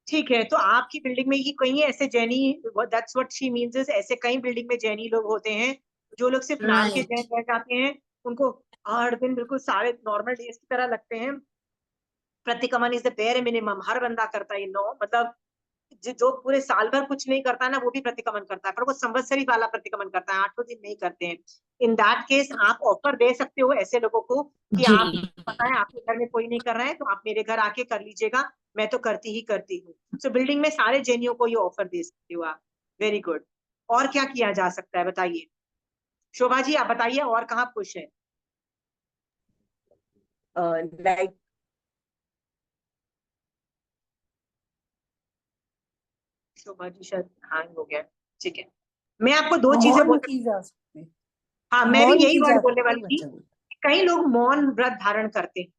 ठीक है। तो आपकी बिल्डिंग में ही कई ऐसे जैनी, that's what she means is, ऐसे कई बिल्डिंग में जैनी लोग होते हैं जो लोग सिर्फ नाम के जैन राइट। रह जाते हैं, उनको 8 दिन बिल्कुल सारे नॉर्मल डेज की तरह लगते हैं। प्रतिक्रमण इज द बेयर मिनिमम, हर बंदा करता है, नो मतलब जो पूरे साल भर कुछ नहीं करता है ना वो भी प्रतिक्रमण करता है, पर वो संवत्सरी वाला प्रतिक्रमण करता है, 8 दिन नहीं करते हैं। इन दैट केस आप ऑफर दे सकते हो ऐसे लोगों को कि जी। आप, पता है आपके घर में कोई नहीं कर रहा है तो आप मेरे घर आके कर लीजिएगा, मैं तो करती ही करती हूँ। सो बिल्डिंग में सारे जैनियों को ये ऑफर दे सकते हो आप। Very good. और क्या किया जा सकता है बताइए, शोभा जी आप बताइए और कहाँ खुश है? लाइक शोभा जी शायद हैंग हो गया, ठीक है। मैं आपको 2 चीजें मौन बोल की जा सकती है, हाँ मैं भी मौन यही की वर्ड जा बोलने सकती है वाली थी, बच्चों में। कई लोग मौन व्रत धारण करते हैं,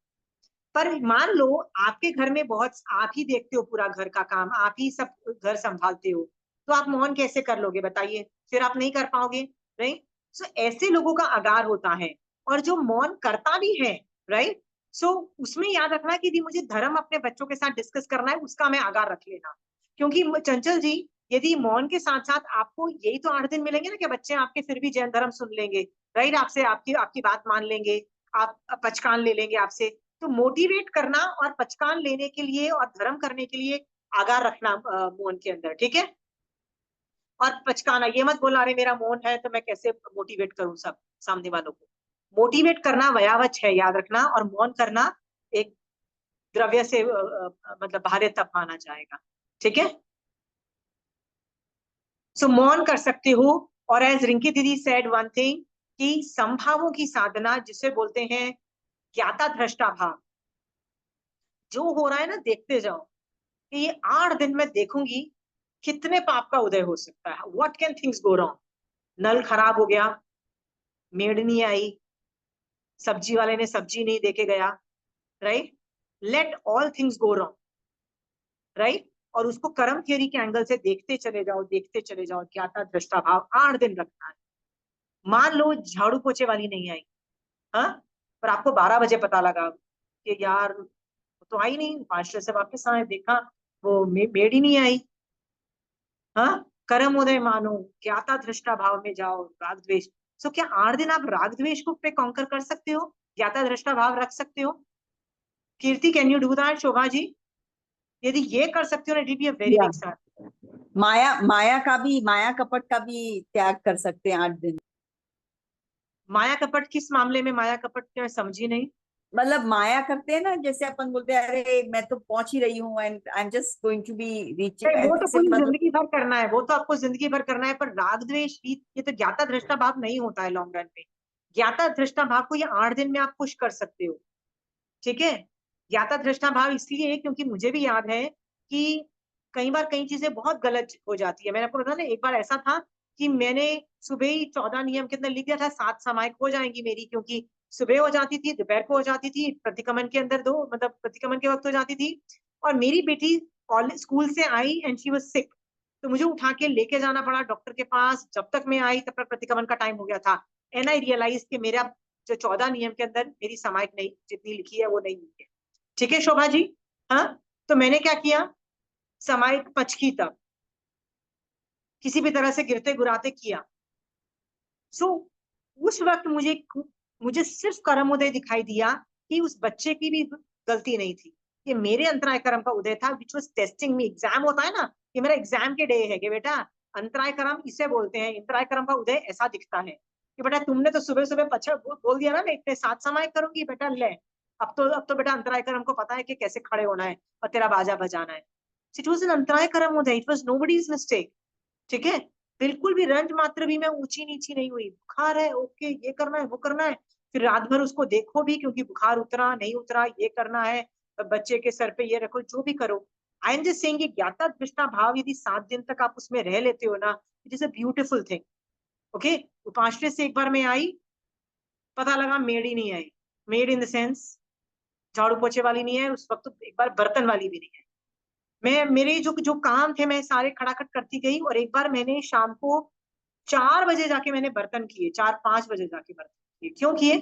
पर मान लो आपके घर में बहुत, आप ही देखते हो पूरा घर का काम, आप ही सब घर संभालते हो, तो आप मौन कैसे कर लोगे बताइए, फिर आप नहीं कर पाओगे, राइट। सो ऐसे लोगों का आगार होता है, और जो मौन करता भी है, राइट, सो उसमें याद रखना कि यदि मुझे धर्म अपने बच्चों के साथ डिस्कस करना है, उसका मैं आगार रख लेना, क्योंकि चंचल जी यदि मौन के साथ साथ आपको यही तो 8 दिन मिलेंगे ना कि बच्चे आपके फिर भी जैन धर्म सुन लेंगे, राइट, आपसे आपकी आपकी बात मान लेंगे, आप पचकान ले लेंगे आपसे, तो मोटिवेट करना और पचकान लेने के लिए और धर्म करने के लिए आगार रखना मौन के अंदर, ठीक है। और पचकाना ये मत बोला अरे मेरा मौन है तो मैं कैसे मोटिवेट करूं सब सामने वालों को, मोटिवेट करना वयावच है, याद रखना, और मौन करना एक द्रव्य से मतलब भारे तप माना जाएगा, ठीक है। सो मौन कर सकते हो। और एज रिंकी दीदी सेड वन थिंग कि संभावों की साधना जिसे बोलते हैं ज्ञाता दृष्टा भाव, जो हो रहा है ना देखते जाओ, कि ये 8 दिन में देखूंगी कितने पाप का उदय हो सकता है? What can things go wrong? नल खराब हो गया, मेड नहीं आई, सब्जी वाले ने सब्जी नहीं देके गया, right? Let all things go wrong, right? और उसको कर्म थियरी के एंगल से देखते चले जाओ, देखते चले जाओ, ज्ञाता दृष्टा भाव 8 दिन रखना है। मान लो झाड़ू पोछे वाली नहीं आई, हाँ, पर आपको 12 बजे पता लगा कि यार तो आई नहीं, पास्टर से वापस आए, देखा वो मेड ही नहीं आई, हाँ, कर्म उदय मानो, ज्ञाता दृष्टा भाव में जाओ, राग द्वेष। सो क्या 8 दिन आप राग द्वेष को पे कॉन्कर कर सकते हो? ज्ञाता दृष्टा भाव रख सकते हो? कीर्ति, can you do that? Shobha ji, यदि ये कर सकते हो ना, it will be a very या बिग स्टार्ट। माया कपट का भी त्याग कर सकते हैं 8 दिन। माया कपट किस मामले में? माया कपट क्या, समझी नहीं। मतलब माया करते हैं ना, जैसे अपन बोलते हैं अरे मैं तो पहुंच ही रही हूँ and I am just going to be reach, नहीं, वो तो ऐसे पूरी मतलब। जिंदगी भर करना है, वो तो आपको जिंदगी भर करना है, पर राग द्वेष ये तो ज्ञाता दृष्टा भाव नहीं होता है लॉन्ग रन में। ज्ञाता दृष्टा भाव को ये 8 दिन में आप पुश कर सकते हो, ठीक है? ज्ञाता दृष्टा भाव इसलिए है क्योंकि मुझे भी याद है कि कई बार कई चीजें बहुत गलत हो जाती है। मैंने आपको बताया ना, एक बार ऐसा था कि मैंने सुबह ही 14 नियम के अंदर लिख दिया था 7 सामायिक हो जाएंगी मेरी, क्योंकि सुबह हो जाती थी, दोपहर को हो जाती थी, प्रतिक्रमण के अंदर 2 मतलब प्रतिक्रमण के वक्त हो जाती थी। और मेरी बेटी कॉलेज स्कूल से आई एंड शी वाज सिक, तो मुझे उठा के लेके जाना पड़ा डॉक्टर के पास। जब तक मैं आई तब तक प्रतिक्रमण का टाइम हो गया था। एंड आई रियलाइज कि मेरा जो 14 नियम के अंदर मेरी सामायिक नहीं, जितनी लिखी है वो नहीं हुई है, ठीक है शोभा जी? हाँ, तो मैंने क्या किया, सामायिक पचकी तक किसी भी तरह से गिरते गुराते किया। सो उस वक्त मुझे सिर्फ कर्म उदय दिखाई दिया कि उस बच्चे की भी गलती नहीं थी, ये मेरे अंतराय कर्म का उदय था, which was testing me. Exam होता है ना, ये मेरा एग्जाम के डे है कि बेटा अंतराय कर्म इसे बोलते हैं, अंतराय कर्म का उदय ऐसा दिखता है कि बेटा तुमने तो सुबह सुबह पछड़ बोल दिया ना मैं इतने 7 सामायिक करूंगी, बेटा ले, अब तो बेटा अंतराय कर्म को पता है कि कैसे खड़े होना है और तेरा बाजा बजाना है। इट वाज एन अंतराय कर्म उदय, इट वाज नोबडीज मिस्टेक, ठीक है? बिल्कुल भी रंज मात्र भी मैं ऊंची नीची नहीं हुई। बुखार है, ओके, ये करना है वो करना है, फिर रात भर उसको देखो भी क्योंकि बुखार उतरा नहीं उतरा, ये करना है, बच्चे के सर पे ये रखो, जो भी करो। आई एम जस्ट सेइंग कि ज्ञाता दृष्टा भाव यदि 7 दिन तक आप उसमें रह लेते हो ना, it is a beautiful thing. Okay, उपाश्रय से एक बार मैं आई, पता लगा मेड ही नहीं आई। मेड इन द सेंस झाड़ू पोछे वाली नहीं है, उस वक्त तो एक बार बर्तन वाली भी नहीं है। मैं मेरे जो जो काम थे मैं सारे खड़ाखट करती गई, और एक बार मैंने शाम को 4 बजे जाके मैंने बर्तन किए, 4-5 बजे जाके बर्तन किए। क्यों किए?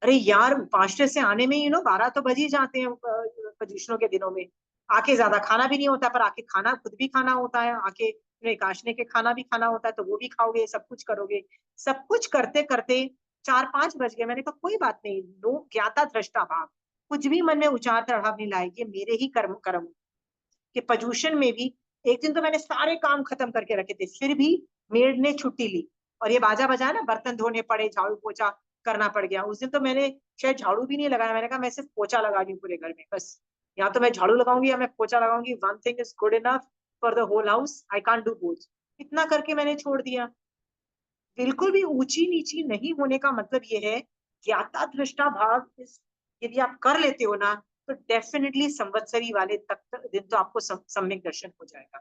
अरे यार, उपाश्रय से आने में 12 तो बज ही जाते हैं प्रदूषणों के दिनों में। आके ज्यादा खाना भी नहीं होता, पर आके खाना खुद भी खाना होता है, आके एकाशने के खाना भी खाना होता है, तो वो भी खाओगे, सब कुछ करोगे। सब कुछ करते करते 4-5 बज गए। मैंने कहा कोई बात नहीं, नो ज्ञाता दृष्टा भाव, कुछ भी मन में उचार चढ़ाव नहीं लाएगी, मेरे ही कर्म कर्म कि प्रदूषण में भी। एक दिन तो मैंने सारे काम खत्म करके रखे थे, फिर भी मेड ने छुट्टी ली और ये बाजा बजाया ना, बर्तन धोने पड़े, झाड़ू पोछा करना पड़ गया। उस दिन तो मैंने शायद झाड़ू भी नहीं लगाया, मैंने कहा मैं सिर्फ पोछा लगा रही हूँ पूरे घर में बस, या तो मैं झाड़ू लगाऊंगी या मैं पोछा लगाऊंगी, one thing is good enough for the whole house, I can't do both. इतना करके मैंने छोड़ दिया। बिल्कुल भी ऊंची नीची नहीं होने का मतलब ये है, ज्ञाता दृष्टा भाव यदि आप कर लेते हो ना, तो डेफिनेटली संवत्सरी वाले तक दिन तो आपको सम्यक दर्शन हो जाएगा।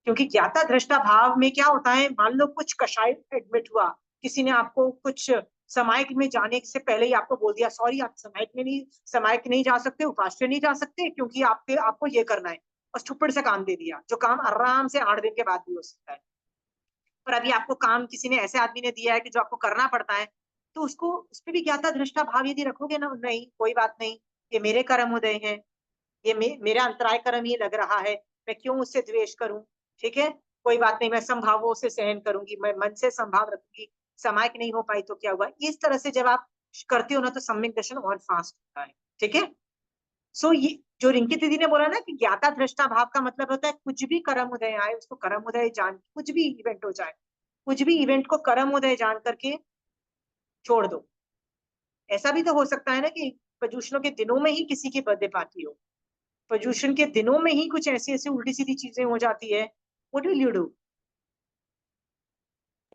क्योंकि ज्ञाता दृष्टा भाव में क्या होता है, मान लो कुछ कषाय एडमिट हुआ, किसी ने आपको कुछ समायक में जाने से पहले ही आपको बोल दिया सॉरी आप समायक नहीं जा सकते, उपाश्रय नहीं जा सकते, क्योंकि आपको ये करना है, और छुप्पड़ से काम दे दिया, जो काम आराम से 8 दिन के बाद भी हो सकता है। पर अभी आपको काम किसी ने ऐसे आदमी ने दिया है कि जो आपको करना पड़ता है, तो उसको उस पर भी ज्ञाता दृष्टा भाव यदि रखोगे ना, नहीं कोई बात नहीं, ये मेरे कर्म उदय हैं, ये मेरा अंतराय कर्म ही लग रहा है, मैं क्यों उससे द्वेष करूं, ठीक है, कोई बात नहीं, मैं संभावों से सहन करूंगी, मैं मन से संभाव रखूंगी, समायक नहीं हो पाई तो क्या हुआ। इस तरह से जब आप करते हो ना, तो सम्यक दर्शन और फास्ट होता है, ठीक है? सो ये जो रिंकी दीदी ने बोला ना कि ज्ञाता दृष्टा भाव का मतलब होता है कुछ भी कर्म उदय आए उसको कर्म उदय जान, कुछ भी इवेंट हो जाए, कुछ भी इवेंट को कर्म उदय जान करके छोड़ दो। ऐसा भी तो हो सकता है ना कि प्रदूषणों के दिनों में ही किसी की बर्थडे पार्टी हो, प्रदूषण के दिनों में ही कुछ ऐसी ऐसी उल्टी सीधी चीजें हो जाती है, what will you do?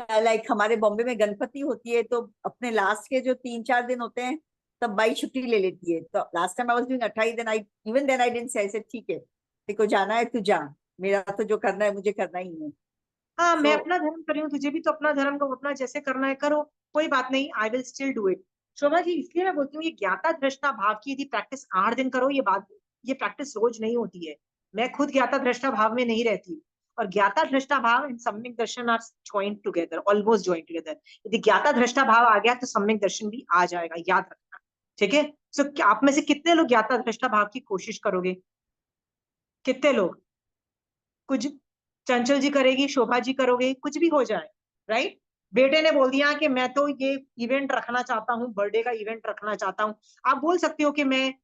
Like हमारे बॉम्बे में गणपति होती है, तो अपने लास्ट के जो 3-4 दिन होते हैं तब बाई छुट्टी ले लेती है। तो last time I was doing 28 दिन, I even then I didn't say, I said ठीक है, तेरे को जाना है तू जा, मेरा तो जो करना है मुझे करना ही है। हाँ, मैं So- अपना धर्म कर रही हूँ, तुझे भी तो अपना धर्म को अपना जैसे करना है करो, कोई बात नहीं, I will still do it. Shobha ji, इसलिए मैं बोलती हूँ ये ज्ञाता दृष्टा भाव की यदि प्रैक्टिस 8 दिन करो, ये प्रैक्टिस रोज नहीं होती है। मैं खुद ज्ञाता दृष्टा भाव में नहीं रहती, और ज्ञाता दृष्टा भाव एंड सम्यक दर्शन are joint together, almost joint together. यदि ज्ञाता दृष्टा भाव आ गया तो सम्यक दर्शन भी आ जाएगा, याद रखना, ठीक है। सो आप में से कितने लोग ज्ञाता दृष्टा भाव की कोशिश करोगे? कितने लोग? कुछ चंचल जी करेगी, शोभा जी करोगे, कुछ भी हो जाए, राइट। बेटे ने बोल दिया कि मैं तो ये इवेंट रखना चाहता हूँ, बर्थडे का इवेंट रखना चाहता हूँ, आप बोल सकते हो कि मैं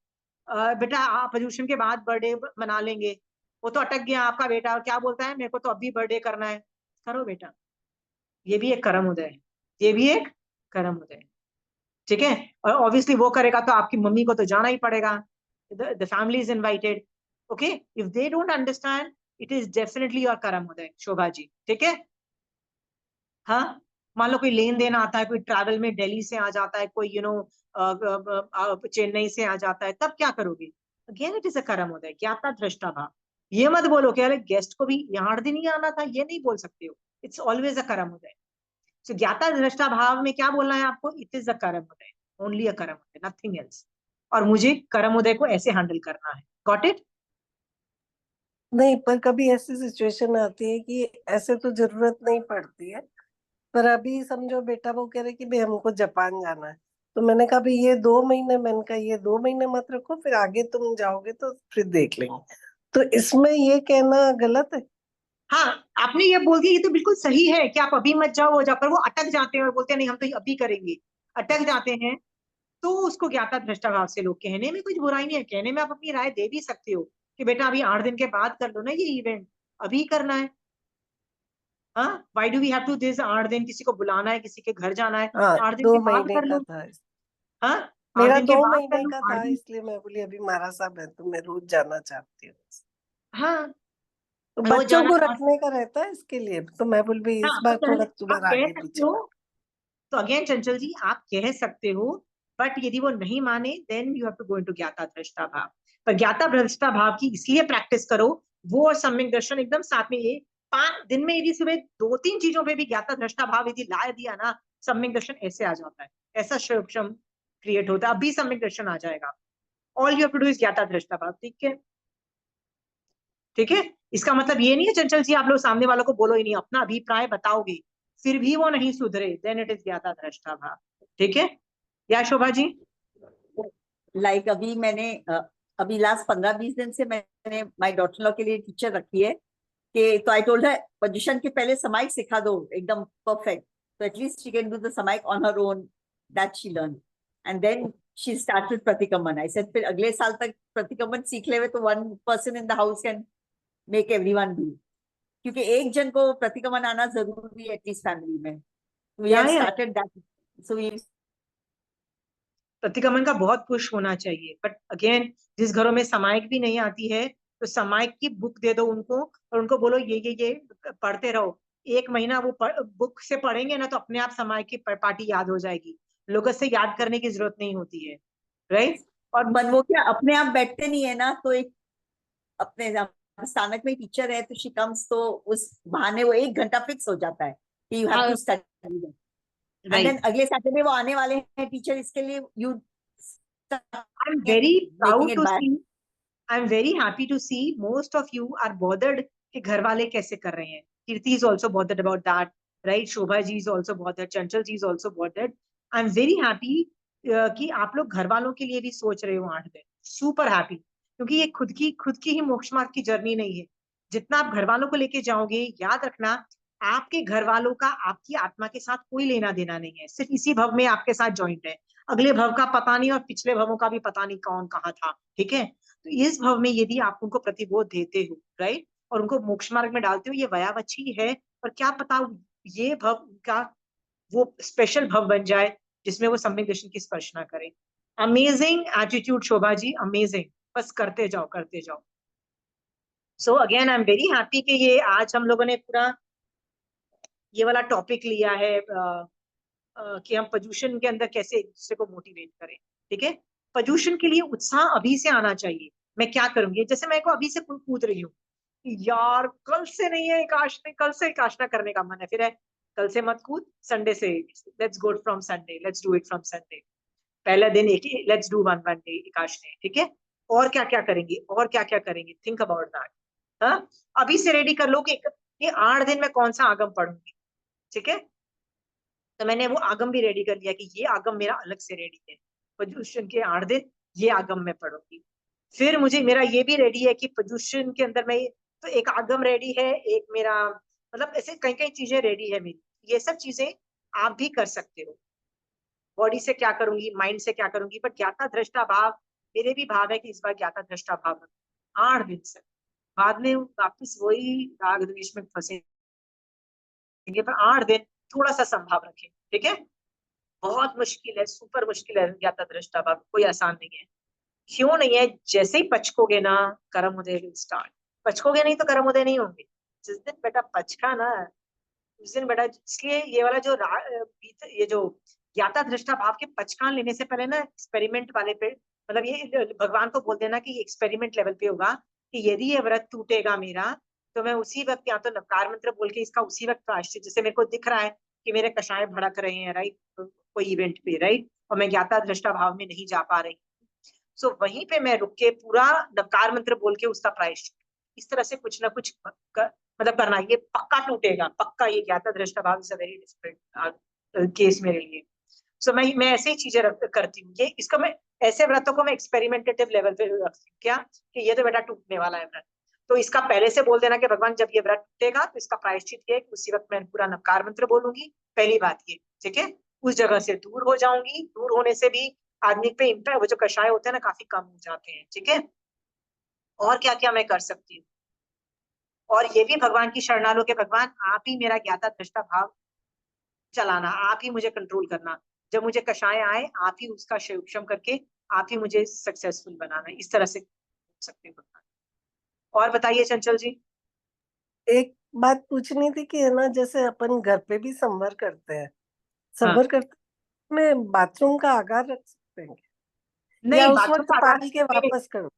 बेटा आप प्रदूषण के बाद बर्थडे मना लेंगे। वो तो अटक गया आपका बेटा, और क्या बोलता है, मेरे को तो अभी बर्थडे करना है। करो बेटा, ये भी एक कर्म उदय है, ये भी एक कर्म उदय है, ठीक है। और ऑब्वियसली वो करेगा तो आपकी मम्मी को तो जाना ही पड़ेगा, the family is invited, okay. If they don't understand, it is definitely your कर्म उदय, शोभा जी, ठीक है। हाँ, मान लो कोई लेन देन आता है, कोई ट्रैवल में दिल्ली से आ जाता है, कोई चेन्नई से आ जाता है, तब क्या करोगे? अगेन इट इज अ कर्म उदय, ज्ञाता दृष्टा भाव। ये मत बोलो कि अरे गेस्ट को भी यहाँ 8 दिन ही आना था, ये नहीं बोल सकते हो, इट्स ऑलवेज अ कर्म उदय। सो ज्ञाता दृष्टा भाव में क्या बोलना है आपको? इट इज अ कर्म उदय, ओनली अ कर्म उदय, नथिंग एल्स। और मुझे कर्म उदय को ऐसे हैंडल करना है, गॉट इट? नहीं, पर कभी ऐसी सिचुएशन आती है कि ऐसे तो जरूरत नहीं पड़ती है, पर अभी समझो बेटा वो कह रहे कि भाई हमको जापान जाना है, तो मैंने कहा भाई ये 2 महीने, मैंने कहा ये 2 महीने मत रखो, फिर आगे तुम जाओगे तो फिर देख लेंगे। तो इसमें ये कहना गलत है? हाँ, आपने ये बोल दिया, ये तो बिल्कुल सही है कि आप अभी मत जाओ, हो जाओ, पर वो अटक जाते हैं और बोलते हैं नहीं हम तो अभी करेंगे, अटक जाते हैं। तो उसको ज्ञाता दृष्टा भाव से लोग, कहने में कुछ बुराई नहीं है, कहने में आप अपनी राय दे भी सकते हो कि बेटा अभी 8 दिन के बाद कर लो ना ये इवेंट, अभी करना है। हाँ, why do we have to this 8 दिन, किसी को बुलाना है, किसी के घर जाना है, हाँ, 8 दिन दो के बाद महीने कर का लो। था। हाँ, 8 मेरा दिन के दो बाद कर महीने लो, का 8 था, दिन। इसलिए मैं बोली अभी महाराज साहब है तो मैं रोज जाना चाहती हूँ। हाँ, तो रोज बच्चों जाना को चाहते। रखने का रहता है इसके लिए, तो मैं बोल भी इस हाँ, बार तो थोड़ा आप तुम्हारा कह आगे सकते पीछे। हो, तो अगेन चंचल जी आप कह सकते हो, बट यदि वो नहीं माने then you have to go into ज्ञाता दृष्टा भाव। पर ज्ञाता दृष्टा भाव की इसलिए प्रैक्टिस करो, वो और सम्यक दर्शन एकदम साथ में। ये 5 दिन में यदि सुबह 2-3 चीजों पे भी ज्ञाता दृष्टा भाव यदि ला दिया ना, सम्यक दर्शन ऐसे आ जाता है, ऐसा क्षम क्रिएट होता है, अभी सम्यक दर्शन आ जाएगा। All you have to do is ज्ञाता दृष्टा भाव, ठीक है, ठीक है। इसका मतलब ये नहीं है चंचल जी आप लोग सामने वालों को बोलो ही नहीं, अपना अभिप्राय बताओगे, फिर भी वो नहीं सुधरे, देन इट इज ज्ञाता दृष्टा भाव, ठीक है। या शोभा जी? लाइक अभी मैंने अभी लास्ट 15-20 दिन से मैंने माय डॉटर लॉ के लिए टीचर रखी है कि, तो आई टोल्ड हर पोजीशन के पहले समाइक सिखा दो एकदम परफेक्ट, तो at least she can do the समाइक on her own, that she learn, and then she started प्रतिक्रमण। आई सेड फिर अगले साल तक प्रतिक्रमण सीख लेवे तो 1 person in the house can make everyone do, क्योंकि एक जन को प्रतिक्रमण आना जरूरी है एटलीस्ट फैमिली में। वी हैव या स्टार्टेड दैट, सो वी प्रतिक्रमण का बहुत पुश होना चाहिए, बट अगेन जिस घरों में समायक भी नहीं आती है, तो समायक की बुक दे दो उनको, और उनको बोलो ये पढ़ते रहो। 1 महीना वो बुक से पढ़ेंगे ना, तो अपने आप समायक की पार्टी याद हो जाएगी, लोगों से याद करने की जरूरत नहीं होती है, राइट। और मन वो क्या अपने आप बैठते नहीं है ना, तो एक अपने स्थानक में टीचर है तो शी कम्स, तो उस बहाने वो 1 घंटा फिक्स हो जाता है कि you have to study, and then right, अगले सैटरडे वो आने वाले हैं टीचर, इसके लिए you I am very making proud it to back. See, I am very happy to see most of you are bothered कि घर वाले कैसे कर रहे हैं। Kirti is also bothered about that, right. Shobha ji is also bothered, Chanchal ji is also bothered. I am very happy कि आप लोग घर वालों के लिए भी सोच रहे हो 8 दिन, सुपर हैप्पी, क्योंकि ये खुद की ही मोक्ष मार्ग की जर्नी नहीं है। जितना आप घर वालों को लेके जाओगे, याद रखना आपके घर वालों का आपकी आत्मा के साथ कोई लेना देना नहीं है, सिर्फ इसी भव में आपके साथ ज्वाइंट है, अगले भव का पता नहीं, और पिछले भवों का भी पता नहीं कौन कहाँ था, ठीक है। तो इस भव में यदि आप उनको प्रतिबोध देते हो, राइट, और उनको मोक्ष मार्ग में डालते हो, ये वयावच्छी है, और क्या पता ये भव का वो स्पेशल भव बन जाए जिसमें वो सम्यक दर्शन की स्पर्श ना करें। Amazing attitude Shobha ji, amazing, बस करते जाओ करते जाओ। So again I am very happy कि ये आज हम लोगों ने पूरा ये वाला टॉपिक लिया है, कि हम प्रदूषण के अंदर कैसे एक दूसरे को मोटिवेट करें, ठीक है। प्रदूषण के लिए उत्साह अभी से आना चाहिए। मैं क्या करूंगी, जैसे मैं को अभी से कूद रही हूँ, यार कल से नहीं है एकाशना, कल से एकाशना करने का मन है, फिर है कल से मत कूद, संडे से, let's go from Sunday, let's do it from Sunday, पहला दिन एक, लेट्स डू वन डे एकाशने, ठीक है। और क्या क्या करेंगे, और क्या क्या करेंगे, थिंक अबाउट दैट। हाँ, अभी से रेडी कर लो कि ये 8 दिन में कौन सा आगम पढ़ूंगी, ठीक है। तो मैंने वो आगम भी रेडी कर लिया कि ये आगम मेरा अलग से रेडी है, पर्युषण के 8 दिन ये आगम में पढ़ूंगी। फिर मुझे मेरा ये भी रेडी है कि पर्युषण के अंदर मैं, तो एक आगम रेडी है, एक मेरा, मतलब ऐसे कई कई चीजें रेडी है मेरी। ये सब चीजें आप भी कर सकते हो। बॉडी से क्या करूंगी, माइंड से क्या करूंगी, बट ज्ञाता दृष्टा भाव, मेरे भी भाव है कि इस बार ज्ञाता दृष्टा भाव 8 दिन से, बाद में वापिस वही राग द्वेष में फंसेंगे, पर 8 दिन थोड़ा सा संभाव रखें, ठीक है। बहुत मुश्किल है, सुपर मुश्किल है ज्ञाता दृष्टा भाव, कोई आसान नहीं है। क्यों नहीं है, जैसे ही पचकोगे ना कर्म उदय विल स्टार्ट, पचकोगे नहीं तो कर्म उदय नहीं होंगे। जिस दिन बेटा पचका ना, उस दिन बेटा, इसलिए ये वाला जो ये जो ज्ञाता दृष्टा भाव के पचकान लेने से पहले ना एक्सपेरिमेंट वाले पे, मतलब ये भगवान को बोल देना कि एक्सपेरिमेंट लेवल पे होगा कि यदि ये व्रत टूटेगा मेरा, तो मैं उसी वक्त या तो नवकार मंत्र बोल के इसका उसी वक्त प्रायश्चित, जैसे मेरे को दिख रहा है कि मेरे कषाय भड़क रहे हैं, राइट, कोई इवेंट पे, राइट, और मैं ज्ञाता दृष्टा भाव में नहीं जा पा रही, सो वहीं पे मैं रुक के पूरा नवकार मंत्र बोल के उसका प्रायश्चित, इस तरह से कुछ ना कुछ मतलब करना, ये पक्का टूटेगा, पक्का। ये ज्ञाता दृष्टा भाव is a very difficult case मेरे लिए। सो मैं ऐसे ही चीजें करती हूँ, ये इसको मैं, ऐसे व्रतों को मैं एक्सपेरिमेंटेटिव लेवल पे रखती हूँ, क्या कि ये तो बेटा टूटने वाला है व्रत, तो इसका पहले से बोल देना कि भगवान जब ये व्रत टूटेगा तो इसका प्रायश्चित ये, उसी वक्त मैं पूरा नवकार मंत्र बोलूंगी, पहली बात ये, ठीक है। उस जगह से दूर हो जाऊंगी, दूर होने से भी आदमी पे इम्पैक्ट, वो जो कषाय होते हैं ना काफी कम हो जाते हैं, ठीक है। और क्या क्या मैं कर सकती हूँ, और ये भी भगवान की शरणा लो कि भगवान आप ही मेरा ज्ञाता दृष्टा भाव चलाना, आप ही मुझे कंट्रोल करना, जब मुझे कषाय आए आप ही उसका क्षम करके आप ही मुझे सक्सेसफुल बनाना, इस तरह से सकते हैं भगवान। और बताइए चंचल जी। एक बात पूछनी थी कि है ना, जैसे अपन घर पे भी संवर करते हैं, हाँ, संवर करते में बाथरूम का आगार रख सकते हैं या नहीं उस बाथरूम वक्त का आगार, पाल के वापस कर?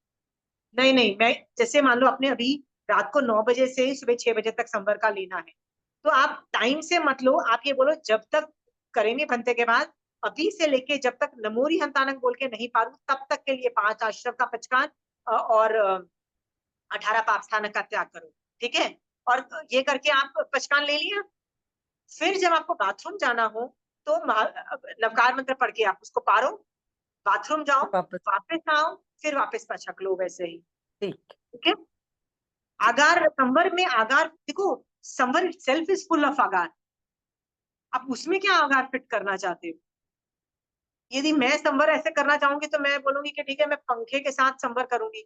नहीं नहीं, मैं जैसे मान लो अपने अभी रात को 9 बजे से सुबह 6 बजे तक संवर का लेना है, तो आप टाइम से मत लो, आप ये बोलो जब तक करेंगे बनते के बाद, अभी से लेके जब तक नमोरी हंतानक बोल के नहीं पारू तब तक के लिए 5 आश्रम का पचकान और 18 पाप स्थानक का त्याग करो, ठीक है। और ये करके आप पचकान ले लिया, फिर जब आपको बाथरूम जाना हो तो नवकार मंत्र पढ़ के आप उसको पारो, बाथरूम जाओ, वापस? वापस आओ, फिर वापस पचक लो वैसे ही, ठीक। ठीक है। आगार संवर में, आगार देखो, संवर इटसेल्फ इज फुल ऑफ आगार, आप उसमें क्या आगार फिट करना चाहते हो। यदि मैं संवर ऐसे करना चाहूंगी तो मैं बोलूंगी कि ठीक है मैं पंखे के साथ संवर करूंगी,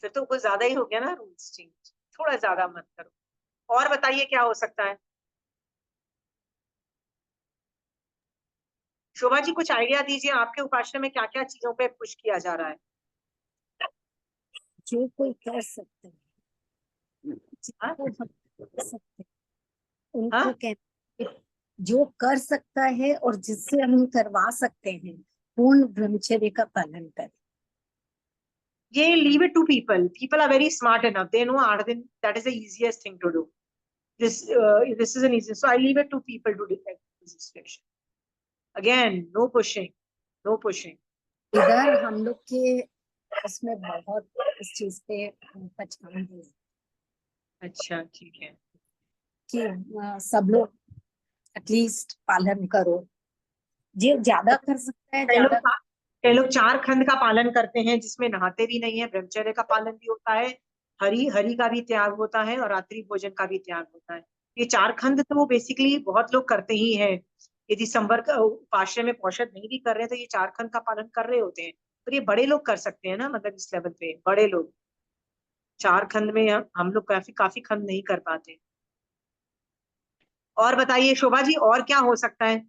फिर तो कुछ ज्यादा ही हो गया ना रूल्स चेंज, थोड़ा ज्यादा मत करो। और बताइए क्या हो सकता है। शोभा जी कुछ आइडिया दीजिए, आपके उपासना में क्या क्या चीजों पे पुश किया जा रहा है। जो कोई कर सकता है, हाँ? जिसको हम कर सकते हैं, उनको हाँ? कहते हैं, जो कर सकता है और जिससे हम करवा सकते हैं, पूर्ण ब्रह्मचर्य का पालन करें। ये leave it to people, people are very smart enough, they know 8 दिन, that is the easiest thing to do, this is an easy, so I leave it to people to decide this situation. Again, no pushing, no pushing. इधर हम लोग के उसमें बहुत इस चीज पे पहचान दी अच्छा ठीक है। कि सब लोग एटलीस्ट पालन करो, जो ज्यादा कर सकता है ज्यादा। कई लोग 4 खंड का पालन करते हैं जिसमें नहाते भी नहीं है, ब्रह्मचर्य का पालन भी होता है, हरि हरि का भी त्याग होता है, और रात्रि भोजन का भी त्याग होता है। ये 4 खंड तो बेसिकली बहुत लोग करते ही हैं, यदि संवर उपाश्रय में पौषध नहीं भी कर रहे हैं तो ये 4 खंड का पालन कर रहे होते हैं, पर ये बड़े लोग कर सकते हैं ना, मतलब इस लेवल पे बड़े लोग, 4 खंड में हम लोग काफी काफी खंड नहीं कर पाते। और बताइए शोभा जी, और क्या हो सकता है।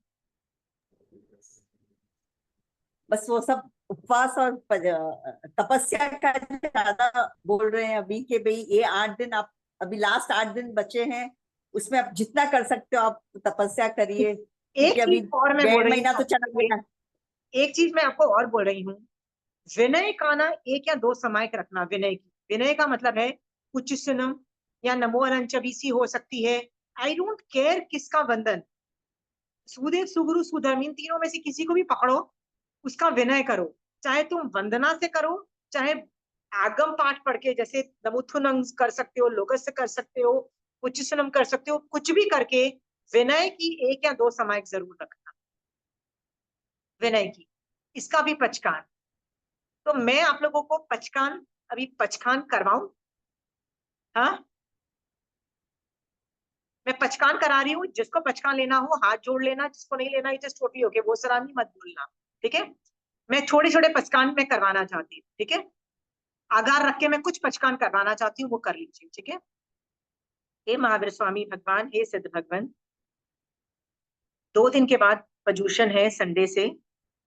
बस वो सब उपवास और तपस्या का ज्यादा बोल रहे हैं अभी कि भाई ये 8 दिन आप, अभी लास्ट 8 दिन बचे हैं, उसमें आप जितना कर सकते हो आप तपस्या करिए, एक क्योंकि अभी चीज और मैं बोल 1.5 रही महीना तो चला गया। एक चीज मैं आपको और बोल रही हूँ, विनय का ना 1 या 2 समायक रखना विनय की, विनय का मतलब है उच्चस्वनम या नमो अनंचबीसी हो सकती है। आई डोंट केयर किसका वंदन, सुदेव सुगुरु सुधर्म, इन तीनों में से किसी को भी पकड़ो, उसका विनय करो। चाहे तुम वंदना से करो, चाहे आगम पाठ पढ़ के, जैसे नमुथुनम कर सकते हो, लोगस से कर सकते हो, उच्चस्वनम कर सकते हो, कुछ भी करके विनय की 1 या 2 समायक जरूर रखना, विनय की। इसका भी पचकान, तो मैं आप लोगों को पचकान, अभी पचकान करवाऊं? हाँ, मैं पचकान करा रही हूँ, जिसको पचकान लेना हो हाथ जोड़ लेना, जिसको नहीं लेना इट इज टोटली ओके, वो सलामी मत बोलना, ठीक है। मैं छोटे छोटे पचकान में करवाना चाहती हूँ, ठीक है। आगार रख के मैं कुछ पचकान करवाना चाहती हूँ, वो कर लीजिए, ठीक है। हे महावीर स्वामी भगवान, हे सिद्ध भगवान, 2 दिन के बाद पर्युषण है संडे से,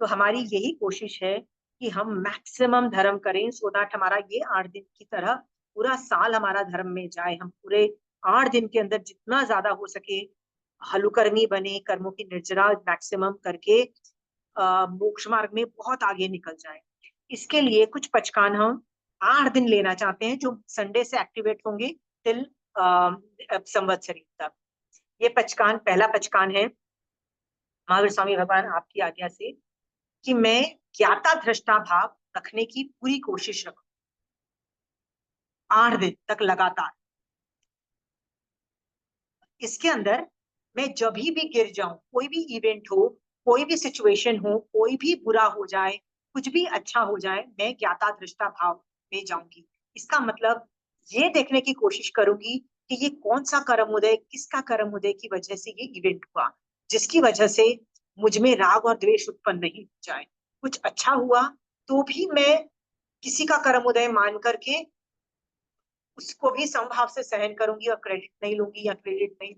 तो हमारी यही कोशिश है कि हम मैक्सिमम धर्म करें, सो दैट हमारा ये 8 दिन की तरह पूरा साल हमारा धर्म में जाए। हम पूरे 8 दिन के अंदर जितना ज्यादा हो सके हलुकर्मी बने, कर्मों की निर्जरा मैक्सिमम करके मोक्ष मार्ग में बहुत आगे निकल जाए। इसके लिए कुछ पचकान हम 8 दिन लेना चाहते हैं, जो संडे से एक्टिवेट होंगे टिल संवत्सरी तक। ये पचकान, पहला पचकान है महावीर स्वामी भगवान आपकी आज्ञा से कि मैं ज्ञाता दृष्टा भाव रखने की पूरी कोशिश रखूं 8 दिन तक लगातार। इसके अंदर मैं जब भी गिर जाऊं, कोई भी इवेंट हो, कोई भी सिचुएशन हो, कोई भी बुरा हो जाए, कुछ भी अच्छा हो जाए, मैं ज्ञाता दृष्टा भाव में जाऊंगी। इसका मतलब ये देखने की कोशिश करूंगी कि ये कौन सा कर्म उदय, किसका कर्म उदय की वजह से ये इवेंट हुआ, जिसकी वजह से मुझ में राग और द्वेष उत्पन्न नहीं हो जाए। कुछ अच्छा हुआ तो भी मैं किसी का कर्म उदय मान करके उसको भी समभाव से सहन करूंगी और क्रेडिट नहीं लूंगी या क्रेडिट नहीं,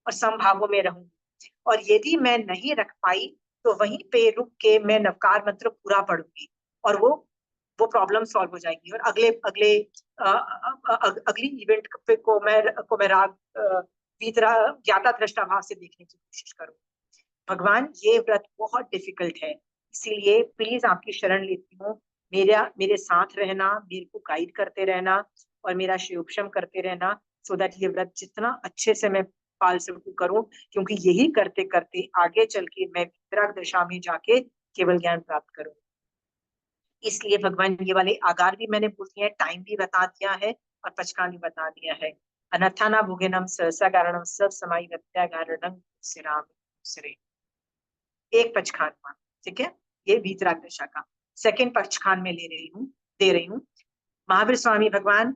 और समभावों में रहूंगी। और यदि मैं नहीं रख पाई तो वहीं पे रुक के मैं नवकार मंत्र पूरा पढ़ूंगी, और वो प्रॉब्लम सॉल्व हो जाएगी। और अगले अगले अगली इवेंट पे को मैं राग वीतरा ज्ञाता दृष्टा भाव से देखने की कोशिश करूँ। भगवान ये व्रत बहुत डिफिकल्ट है, इसीलिए प्लीज आपकी शरण लेती हूँ, मेरे साथ रहना, मेरे को गाइड करते रहना और मेरा शिवोपशम करते रहना, सो दैट ये व्रत जितना अच्छे से मैं पाल सकूं करूं, क्योंकि यही करते करते आगे चल के मैं वितराग दशा में जाके केवल ज्ञान प्राप्त करूं। इसलिए भगवान ये वाले आगार भी मैंने बोल दिया है, टाइम भी बता दिया है और पचकान भी बता दिया है। अनथाना भोगेनम सहसा कारणम सब समाई प्रत्यागारणम सिराम सिरे। एक पचखान का, ठीक है, ये वीतराग दशा का सेकंड पचखान में दे रही हूँ। महावीर स्वामी भगवान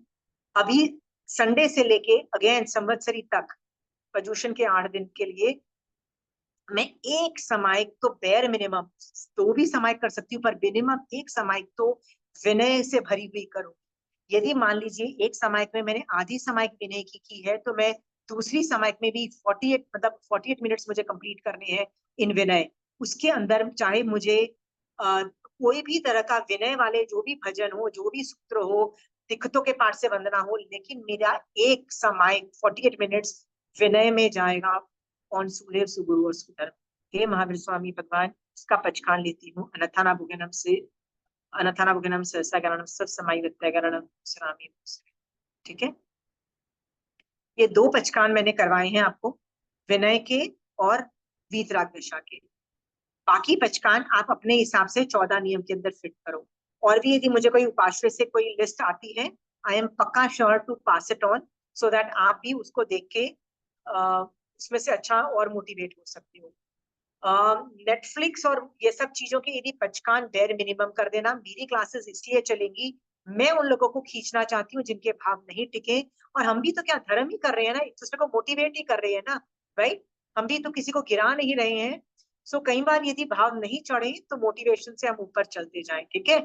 अभी संडे से लेके अगेन संवत्सरी तक पर्युषण के 8 दिन के लिए मैं एक समायिक तो बेयर मिनिमम 2 भी समायिक कर सकती हूँ, पर मिनिमम एक समायिक तो विनय से भरी हुई करूँ। यदि मान लीजिए एक समायिक में मैंने आधी समायिक विनय की है, तो मैं दूसरी समायिक में भी 48 मिनट्स मुझे कंप्लीट करने हैं इन विनय। उसके अंदर चाहे मुझे कोई भी तरह का विनय वाले जो भी भजन हो, जो भी सूत्र हो, दिक्कतों के पाठ से वंदना हो, लेकिन मेरा एक समायिक 48 मिनट्स विनय में जाएगा ऑन सुदेव सुगुरु और सुधर्म। हे महावीर स्वामी भगवान, इसका पचकान लेती हूँ। अनथाना भुगनम सहसा गरणम सब समाई गरणम सरामी। ठीक है, ये 2 पचकान मैंने करवाए हैं आपको, विनय के और वीतराग दशा के। बाकी पचकान आप अपने हिसाब से 14 नियम के अंदर फिट करो। और भी यदि मुझे कोई उपाश्रय से कोई लिस्ट आती है, आई एम पक्का sure to pass it on, so that आप भी उसको देख के उसमें से अच्छा और मोटिवेट हो सकते हो। नेटफ्लिक्स और ये सब चीजों के यदि पचकान बेर मिनिमम कर देना। मेरी क्लासेस इसलिए चलेंगी, मैं उन लोगों को खींचना चाहती हूँ जिनके भाव नहीं टिके, और हम भी तो क्या धर्म ही कर रहे हैं ना, एक दूसरे को मोटिवेट ही कर रहे हैं ना, राइट। हम भी तो किसी को गिरा नहीं रहे हैं। सो कई बार यदि भाव नहीं चढ़े तो मोटिवेशन से हम ऊपर चलते जाएं, ठीक है।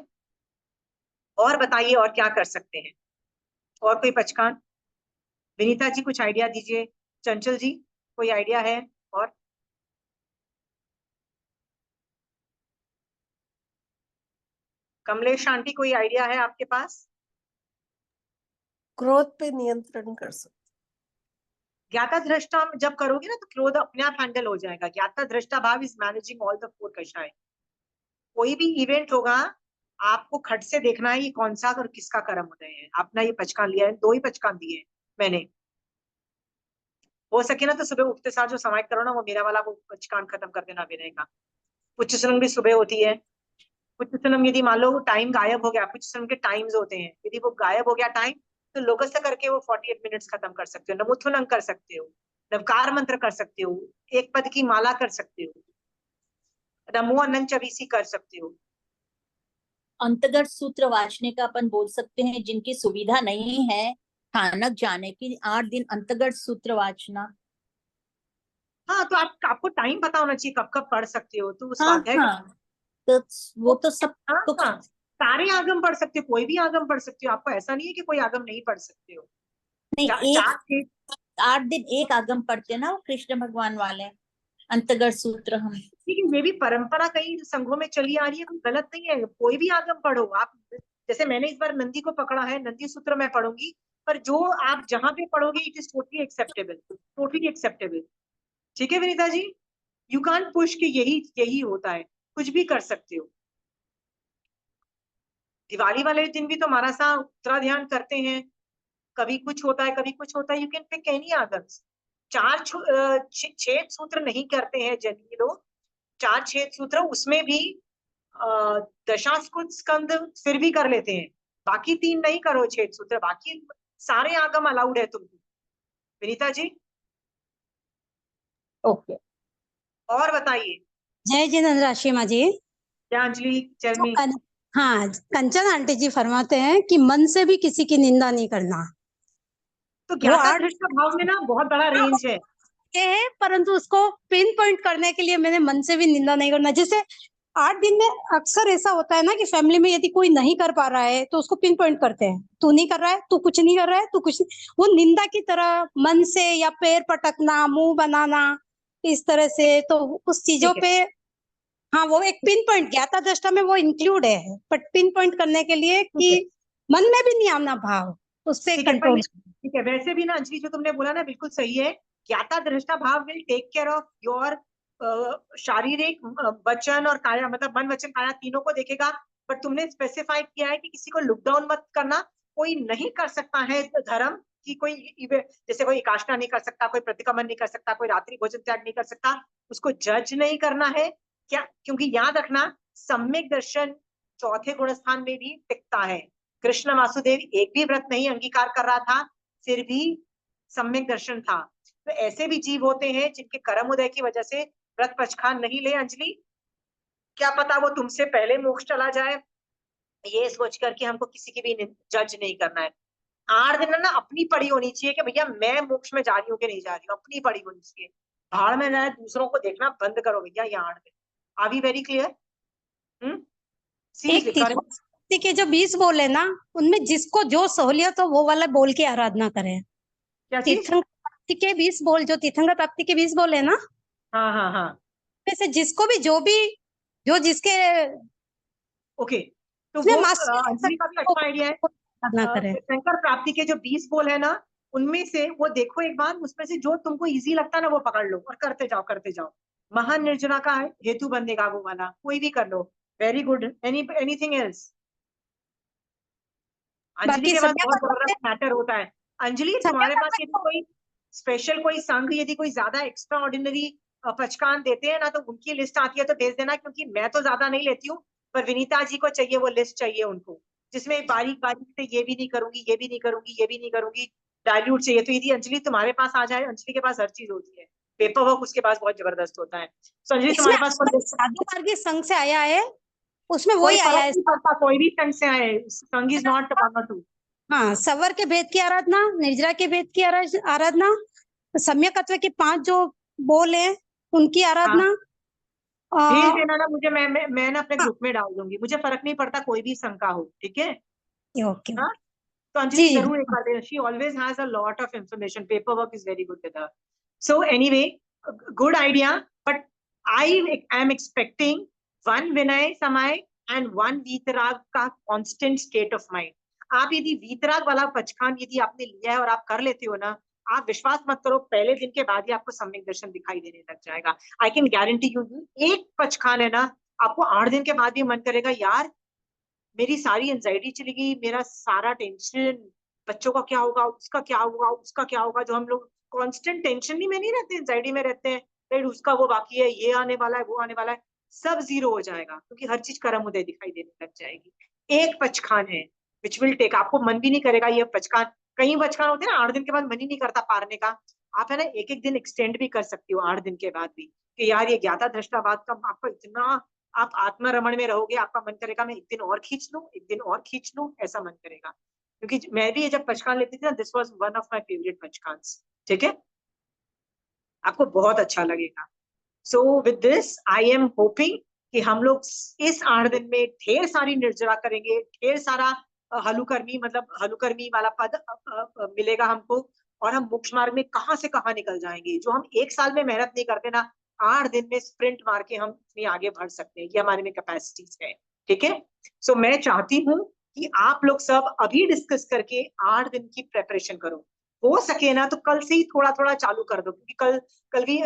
और बताइए और क्या कर सकते हैं, और कोई पचकान? विनीता जी कुछ आइडिया दीजिए, चंचल जी कोई आइडिया है? और कमलेश आंटी कोई आइडिया है आपके पास? क्रोध पे नियंत्रण कर सकते। ज्ञाता दृष्टा जब करोगे ना तो क्रोध अपने आप हैंडल हो जाएगा। ज्ञाता दृष्टा भाव इज मैनेजिंग ऑल द 4 कषाय। कोई भी इवेंट होगा, आपको खट से देखना है ये कौन सा और किसका कर्म उदय है। अपना ये पचकान लिया है, 2 ही पचकान दिए हैं मैंने। हो सके ना तो सुबह उठते साथ जो समाहित करो ना, वो मेरा वाला वो पचकान खत्म कर देना विनय का। उच्च सुनम भी सुबह होती है। उच्च सुनम यदि मान लो टाइम गायब हो गया, उच्च सुनम के टाइम्स होते हैं, यदि वो गायब हो गया टाइम, तो लोकस्थ करके वो 48 मिनट्स खत्म कर सकते हो। नमुत्थुनम कर सकते हो, नवकार मंत्र कर सकते हो, एक पद की माला कर सकते हो, नमो अनंत चवीसी कर सकते हो। अंतर्गत सूत्र वाचने का अपन बोल सकते हैं, जिनकी सुविधा नहीं है स्थानक जाने की, 8 दिन अंतर्गत सूत्र वाचना। हाँ, तो आपको टाइम पता होना चाहिए कब कब पढ़ सकते हो, तो उस हाँ स्वाध्याय हाँ, तो वो तो सब हाँ तो हाँ, सारे आगम पढ़ सकते हो, कोई भी आगम पढ़ सकते हो। आपको ऐसा नहीं है कि कोई आगम नहीं पढ़ सकते हो। नहीं, चार छह 8 दिन एक आगम पढ़ते ना, वो कृष्ण भगवान वाले अंतर्गत सूत्र हम। ठीक है, ये भी परंपरा कई संघों में चली आ रही है, कोई गलत नहीं है, कोई भी आगम पढ़ो आप। जैसे मैंने इस बार नंदी को पकड़ा है, नंदी सूत्र मैं पढ़ूंगी, पर जो आप जहां पे पढ़ोगे it is totally acceptable, totally acceptable. ठीक है Vinita ji, you can't push कि यही यही होता है, कुछ भी कर सकते हो। दिवाली वाले दिन भी तो हमारा सा उत्तराध्यान करते हैं, कभी कुछ होता है कभी कुछ होता है। यू कैन पिक एनी आगम्स। 4 छेद सूत्र नहीं करते हैं जनरली लोग, 4 छेद सूत्र, उसमें भी दशास्कुत स्कंद फिर भी कर लेते हैं, बाकी 3 नहीं करो छेद सूत्र, बाकी सारे आगम अलाउड है तुमको। विनीता जी ओके, और बताइए। जय जिनेन्द्र राशि माँ जी। क्या अंजलि जो चरनी? हाँ, कंचन आंटी जी फरमाते हैं कि मन से भी किसी की निंदा नहीं करना। तो वो ज्ञाता 8 दृष्टा भाव में ना बहुत बड़ा रेंज है। के है, परंतु उसको पिन पॉइंट करने के लिए मैंने मन से भी निंदा नहीं करना। जैसे 8 दिन में अक्सर ऐसा होता है ना कि फैमिली में यदि कोई नहीं कर पा रहा है तो उसको पिन पॉइंट करते हैं, तू नहीं कर रहा है, तू कुछ नहीं कर रहा है, तू कुछ नहीं। वो निंदा की तरह मन से या पैर पटकना, मुंह बनाना, इस तरह से, तो उस चीजों ठीक है, पे हाँ वो एक पिन पॉइंट ज्ञाता दृष्टा में वो इंक्लूड है, बट पिन पॉइंट करने के लिए ठीक है, कि मन में भी नहीं आना भाव, उस पे ठीक है, पर कंट्रोल। ठीक है, वैसे भी ना अंजलि जो तुमने बोला ना बिल्कुल सही है। ज्ञाता दृष्टा भाव will take care of your शारीरिक, वचन और काया, मतलब मन वचन काया तीनों को देखेगा। बट तुमने स्पेसिफाइड किया है कि किसी को लुक डाउन मत करना। कोई नहीं कर सकता है धर्म की, कोई जैसे कोई एकाष्ठा नहीं कर सकता, कोई प्रतिक्रमण नहीं कर सकता, कोई रात्रि भोजन त्याग नहीं कर सकता, उसको जज नहीं करना है क्या, क्योंकि याद रखना सम्यक दर्शन चौथे गुण स्थान में भी टिकता है। कृष्ण वासुदेव एक भी व्रत नहीं अंगीकार कर रहा था, फिर भी सम्यक दर्शन था। तो ऐसे भी जीव होते हैं जिनके कर्म उदय की वजह से व्रत पचखान नहीं ले अंजलि, क्या पता वो तुमसे पहले मोक्ष चला जाए। ये सोच कर कि हमको किसी की भी जज नहीं करना है। 8 दिन ना अपनी पड़ी होनी चाहिए कि भैया मैं मोक्ष में जा रही हूँ कि नहीं जा रही हूँ, अपनी पड़ी होनी चाहिए। भाड़ में जाए दूसरों को देखना बंद करो भैया ये 8 दिन। Are we very clear? एक तीर्थंकर के जो 20 बोल है ना, उनमें जिसको जो सहूलियत हो वो वाला बोल के आराधना करें। क्या चीज? तीर्थंकर प्राप्ति के 20 बोल, जो तीर्थंकर प्राप्ति के 20 बोल है ना, हाँ हाँ हाँ, वैसे जिसको भी जो जिसके ओके। तो उसमें वो मास्टर अंजलि का भी अच्छा आइडिया है। आराधना करें। शंकर प्राप्ति के जो 20 बोल है ना, उनमें से वो देखो एक बार, उसमें से जो तुमको इजी लगता है ना वो पकड़ लो और करते जाओ करते जाओ। महान निर्जना का हेतु बनेगा वो वाला, कोई भी कर लो। Very good. Anything else? Anjali बाकी के पास बहुत सभ्य जबरदस्त मैटर होता है। अंजलि तुम्हारे पास यदि कोई स्पेशल कोई संघ यदि कोई ज्यादा एक्स्ट्रा ऑर्डिनरी पचकान देते हैं ना, तो उनकी लिस्ट आती है तो भेज देना, क्योंकि मैं तो ज्यादा नहीं लेती हूँ, पर विनीता जी को चाहिए वो लिस्ट चाहिए उनको, जिसमें बारीक बारीक से ये भी नहीं करूंगी, ये भी नहीं करूंगी, ये भी नहीं करूंगी, डायल्यूट चाहिए। तो यदि अंजलि तुम्हारे पास आ जाए, अंजलि के पास हर चीज होती है, पेपर वर्क उसके पास बहुत जबरदस्त होता है। तो अंजलि इसमें तुम्हारे पास कोई लिस्ट? साधु मार्गी संघ से आया है, उसमें कोई वही आया फर्क है। नहीं पड़ता, कोई भी संघ से आए, संघ इज नॉट वन और टू। हाँ, सवर के भेद की आराधना, निर्जरा के भेद की आराधना, सम्यकत्व के 5 जो बोल है उनकी आराधना। भेज आ, देना ना मुझे, मैं ना अपने हाँ, ग्रुप में डाल दूंगी, मुझे फर्क नहीं पड़ता कोई भी शंका हो, ठीक है? ओके हाँ, तो जी अंजलि जी। जरूर एक बार देना, she always has a lot of information, paper work is very good with her. So anyway, good idea, but I am expecting 1 विनय समय एंड 1 वीतराग का कांस्टेंट स्टेट ऑफ माइंड। आप यदि वीतराग वाला पचखान यदि आपने लिया है और आप कर लेते हो ना, आप विश्वास मत करो, पहले दिन के बाद ही आपको सम्यक दर्शन दिखाई देने लग जाएगा। I can guarantee you. एक पचखान है ना, आपको 8 दिन के बाद भी मन करेगा यार मेरी सारी एंजाइटी चली गई, मेरा सारा टेंशन, बच्चों का क्या होगा, उसका क्या होगा, उसका क्या होगा, जो हम लोग कांस्टेंट टेंशन में नहीं रहते, एंजाइटी में रहते हैं, राइट, उसका वो बाकी है, ये आने वाला है, वो आने वाला है, सब जीरो हो जाएगा, क्योंकि हर चीज कर्म उदय दिखाई देने लग जाएगी। एक पचखान है विच विल टेक, आपको मन भी नहीं करेगा ये पचखान, कई पचखान होते हैं ना 8 दिन के बाद मन ही नहीं करता पारने का, आप है ना एक एक दिन एक्सटेंड भी कर सकती हो 8 दिन के बाद भी, कि यार ये ज्ञाता दृष्टावाद का आपको इतना, आप आत्मा रमण में रहोगे, आपका मन करेगा मैं एक दिन और खींच लूं, एक दिन और खींच लूं, ऐसा मन करेगा। क्योंकि मैं भी ये जब पचखान लेती थी ना, this was one of my favourite पचखान्स, ठीक है, आपको बहुत अच्छा लगेगा। So with this I am hoping कि हम लोग इस 8 दिन में ढेर सारी निर्जरा करेंगे, ढेर सारा हलुकर्मी, मतलब हलुकर्मी वाला पद मिलेगा हमको, और हम मोक्ष मार्ग में कहाँ से कहाँ निकल जाएंगे, जो हम एक साल में मेहनत नहीं करते ना, 8 दिन में स्प्रिंट मार के हम इतनी आगे बढ़ सकते हैं, ये हमारे में कैपेसिटीज है, ठीक है। सो मैं चाहती हूँ कि आप लोग सब अभी डिस्कस करके 8 दिन की प्रेपरेशन करो, हो सके ना तो कल से ही थोड़ा थोड़ा चालू कर दो, क्योंकि कल भी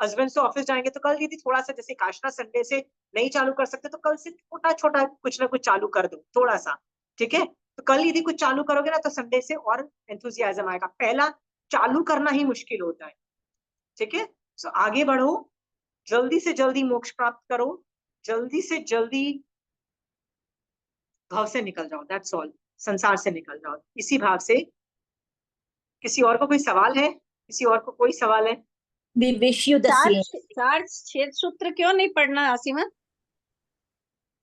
हस्बैंड से ऑफिस जाएंगे, तो कल यदि थोड़ा सा, जैसे काशना संडे से नहीं चालू कर सकते, तो कल से छोटा छोटा कुछ ना कुछ चालू कर दो थोड़ा सा, ठीक है। तो कल यदि कुछ चालू करोगे ना, तो संडे से और एंथुजियाज्म आएगा, पहला चालू करना ही मुश्किल होता है, ठीक है। सो आगे बढ़ो, जल्दी से जल्दी मोक्ष प्राप्त करो, जल्दी से जल्दी भाव से निकल जाओ, दैट्स ऑल, संसार से निकल जाओ इसी भाव से। किसी और को कोई सवाल है, किसी और को कोई सवाल है? We wish you the चार same. चार छेद सूत्र क्यों नहीं पढ़ना आसिमा?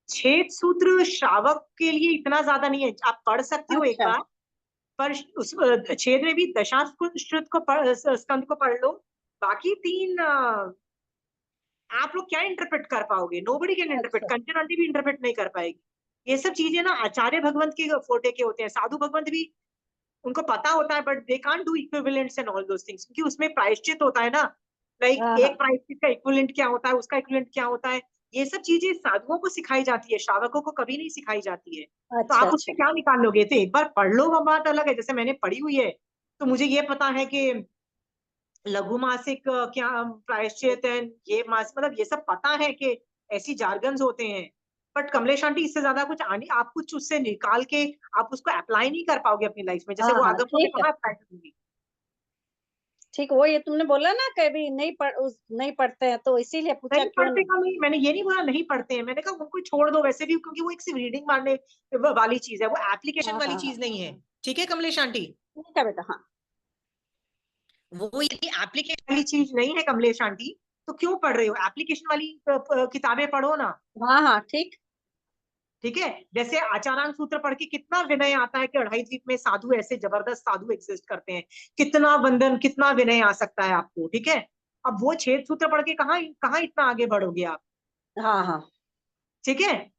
छेद सूत्र श्रावक के लिए इतना ज्यादा नहीं है, आप पढ़ सकते हो एक अच्छा। बार, पर उस छेद में भी दशाश्रुत को स्कंद को पढ़ लो, बाकी 3 आप लोग क्या इंटरप्रेट कर पाओगे, नोबडी कैन इंटरप्रेट, अच्छा। कंचन आंटी भी इंटरप्रेट नहीं कर पाएगी। ये सब चीजें ना आचार्य भगवंत के फोटे के होते हैं, साधु भगवंत भी उनको पता होता है, but they can't do equivalents and all those things, क्योंकि उसमें प्रायश्चित होता है ना, लाइक हाँ एक हाँ। प्रायश्चित का इक्विवेलेंट क्या होता है, उसका इक्विवेलेंट क्या होता है, ये सब चीजें साधुओं को सिखाई जाती है, श्रावकों को कभी नहीं सिखाई जाती है। तो अच्छा आप उससे अच्छा। क्या निकाल लोगे, तो एक बार पढ़ लो, वो बात अलग है, जैसे मैंने पढ़ी हुई है, तो मुझे ये पता है कि लघु मासिक क्या प्रायश्चित है, ये मास, मतलब ये सब पता है कि ऐसी जार्गन्स होते हैं, बट कमलेश आंटी इससे ज्यादा कुछ आने, आप कुछ उससे निकाल के आप उसको अप्लाई नहीं कर पाओगे अपनी लाइफ में, जैसे हाँ वो हाँ आगम को मैं ठीक है। कहाँ अप्लाई करूंगी। ठीक, वो ये तुमने बोला ना कभी नहीं पढ़ते हैं, तो इसीलिए पूछा नहीं क्यों पढ़ते नहीं। का नहीं, मैंने ये नहीं बोला नहीं पढ़ते हैं, मैंने कहा उनको छोड़ दो वैसे भी, क्योंकि वो एक सिर्फ रीडिंग मारने वाली चीज है, वो एप्लीकेशन हाँ वाली हाँ हाँ। चीज नहीं है, ठीक है कमलेश आंटी, ठीक है बेटा। हाँ वो यदि एप्लीकेशन वाली चीज नहीं है कमलेश आंटी, तो क्यों पढ़ रहे हो, एप्लीकेशन वाली किताबें पढ़ो ना, हाँ हाँ ठीक। ठीक है। जैसे आचारांग सूत्र पढ़ के कितना विनय आता है कि अढ़ाई द्वीप में साधु, ऐसे जबरदस्त साधु एग्जिस्ट करते हैं, कितना वंदन, कितना विनय आ सकता है आपको, ठीक है। अब वो छेद सूत्र पढ़ के कहाँ कहाँ इतना आगे बढ़ोगे आप, हाँ हाँ ठीक है। ठीक है।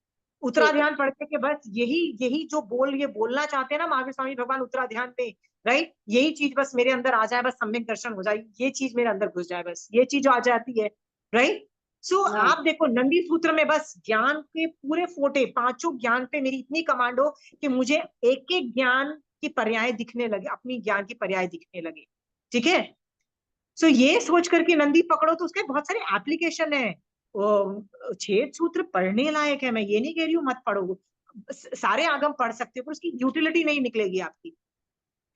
उत्तराध्यान पढ़ के बस यही यही जो ये बोलना चाहते हैं ना महावीर स्वामी भगवान उत्तराध्यान में, राइट, यही चीज बस मेरे अंदर आ जाए, बस सम्यक दर्शन हो जाए, ये चीज मेरे अंदर घुस जाए, बस ये चीज आ जाती है, राइट। सो हाँ आप देखो नंदी सूत्र में बस ज्ञान के पूरे फोटे, 5 ज्ञान पे मेरी इतनी कमांड हो कि मुझे एक एक ज्ञान की पर्याय दिखने लगे, अपनी ज्ञान की पर्याय दिखने लगे, ठीक है। सो ये सोच करके नंदी पकड़ो, तो उसके बहुत सारे एप्लीकेशन है, छेद सूत्र पढ़ने लायक है, मैं ये नहीं कह रही हूँ मत पढ़ो, सारे आगम पढ़ सकते हो, पर उसकी यूटिलिटी नहीं निकलेगी आपकी,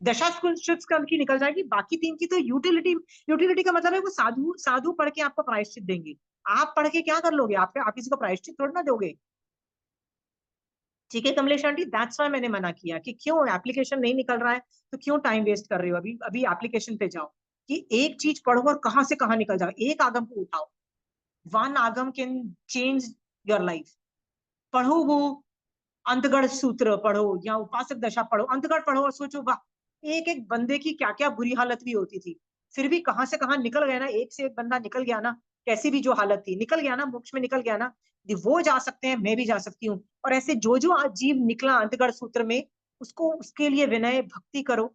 दशाश्रुत की निकल जाएगी, बाकी 3 की तो यूटिलिटी, यूटिलिटी का मतलब है वो साधु साधु पढ़ के आपको प्रायश्चित देंगे, आप पढ़ के क्या कर लोगे, आप किसी को प्रायश्चित थोड़ी ना दोगे, ठीक है कमलेश आंटी, दैट्स वाई मैंने मना किया कि क्यों एप्लीकेशन नहीं निकल रहा है, तो क्यों टाइम वेस्ट कर रहे हो, अभी अभी एप्लीकेशन पे जाओ, कि एक चीज पढ़ो और कहाँ से कहाँ निकल जाओ, एक आगम को उठाओ, वन आगम कैन चेंज योर लाइफ, पढ़ो वो अंतगढ़ सूत्र पढ़ो या उपासक दशा पढ़ो, अंतगढ़ पढ़ो और सोचो वाह एक एक बंदे की क्या क्या बुरी हालत भी होती थी, फिर भी कहाँ से कहाँ निकल गया ना, एक से एक बंदा निकल गया ना, कैसी भी जो हालत थी निकल गया ना, मोक्ष में निकल गया ना, यदि वो जा सकते हैं मैं भी जा सकती हूँ, और ऐसे जो जो जीव निकला अंतगढ़ सूत्र में, उसको उसके लिए विनय भक्ति करो,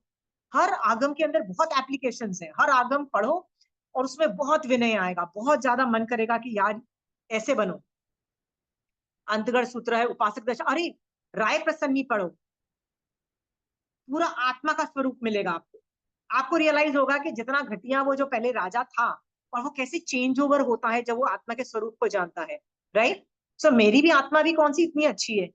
हर आगम के अंदर बहुत एप्लीकेशन है, हर आगम पढ़ो और उसमें बहुत विनय आएगा, बहुत ज्यादा मन करेगा कि यार ऐसे बनो, अंतगढ़ सूत्र है, उपासक दशा, अरे राय प्रसन्नी पढ़ो, पूरा आत्मा का स्वरूप मिलेगा आपको, आपको रियलाइज होगा कि जितना घटिया वो जो पहले राजा था, और वो कैसे चेंज ओवर होता है जब वो आत्मा के स्वरूप को जानता है, राइट। सो मेरी भी आत्मा भी कौन सी इतनी अच्छी है,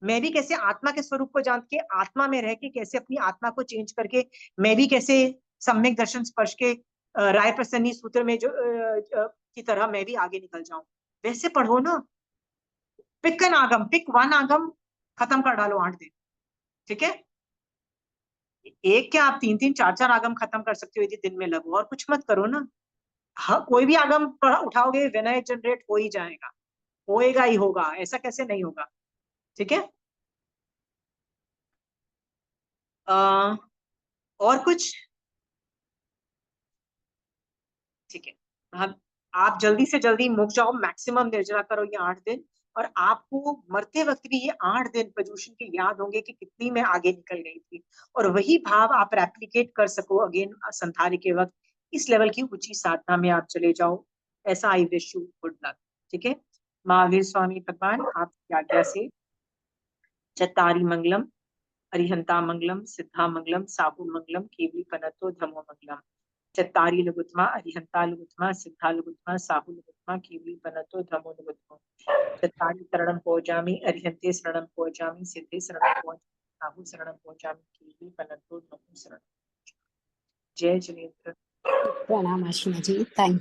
मैं भी कैसे आत्मा के स्वरूप को जान के आत्मा में रह के कैसे अपनी आत्मा को चेंज करके मैं भी कैसे सम्यक दर्शन स्पर्श के राय प्रसन्नी सूत्र में जो की तरह मैं भी आगे निकल जाऊं। वैसे पढ़ो ना, पिक एन आगम, पिक वन आगम, खत्म कर डालो 8 दिन, ठीक है। एक क्या आप 3-3 4-4 आगम खत्म कर सकते हो यदि दिन में लगो, और कुछ मत करो ना। हाँ, कोई भी आगम उठाओगे विनय जनरेट हो ही जाएगा, होएगा ही होगा, ऐसा कैसे नहीं होगा, ठीक है। और कुछ, ठीक है। आप जल्दी से जल्दी मुक जाओ, मैक्सिमम निर्जला करो ये 8 दिन, और आपको मरते वक्त भी ये 8 दिन प्रदूषण के याद होंगे कि कितनी मैं आगे निकल गई थी, और वही भाव आप रेप्लिकेट कर सको अगेन संधारी के वक्त। इस लेवल की ऊंची साधना में आप चले जाओ, ऐसा I wish you good luck, ठीक है। महावीर स्वामी भगवान आपकी आज्ञा से चत्तारी मंगलम, अरिहंता मंगलम, सिद्धा मंगलम, साहु मंगलम, केवली पनतो धमो मंगलम। चत्तारी लघुत्मा, अरिहंता लघुत्मा, सिद्धा लघुत्मा, साहु लघुत्मा, केवली पनतो धमो लघुत्मा। चत्तारी शरणं पौजामि, अरिहंते शरणं पौजामि, सिद्धे शरणं पौजामि, साहु शरणं पौजामि, केवली पनतो धमो शरणं। जय जिनेन्द्र। प्रणाम आशिमा जी, थैंक यू।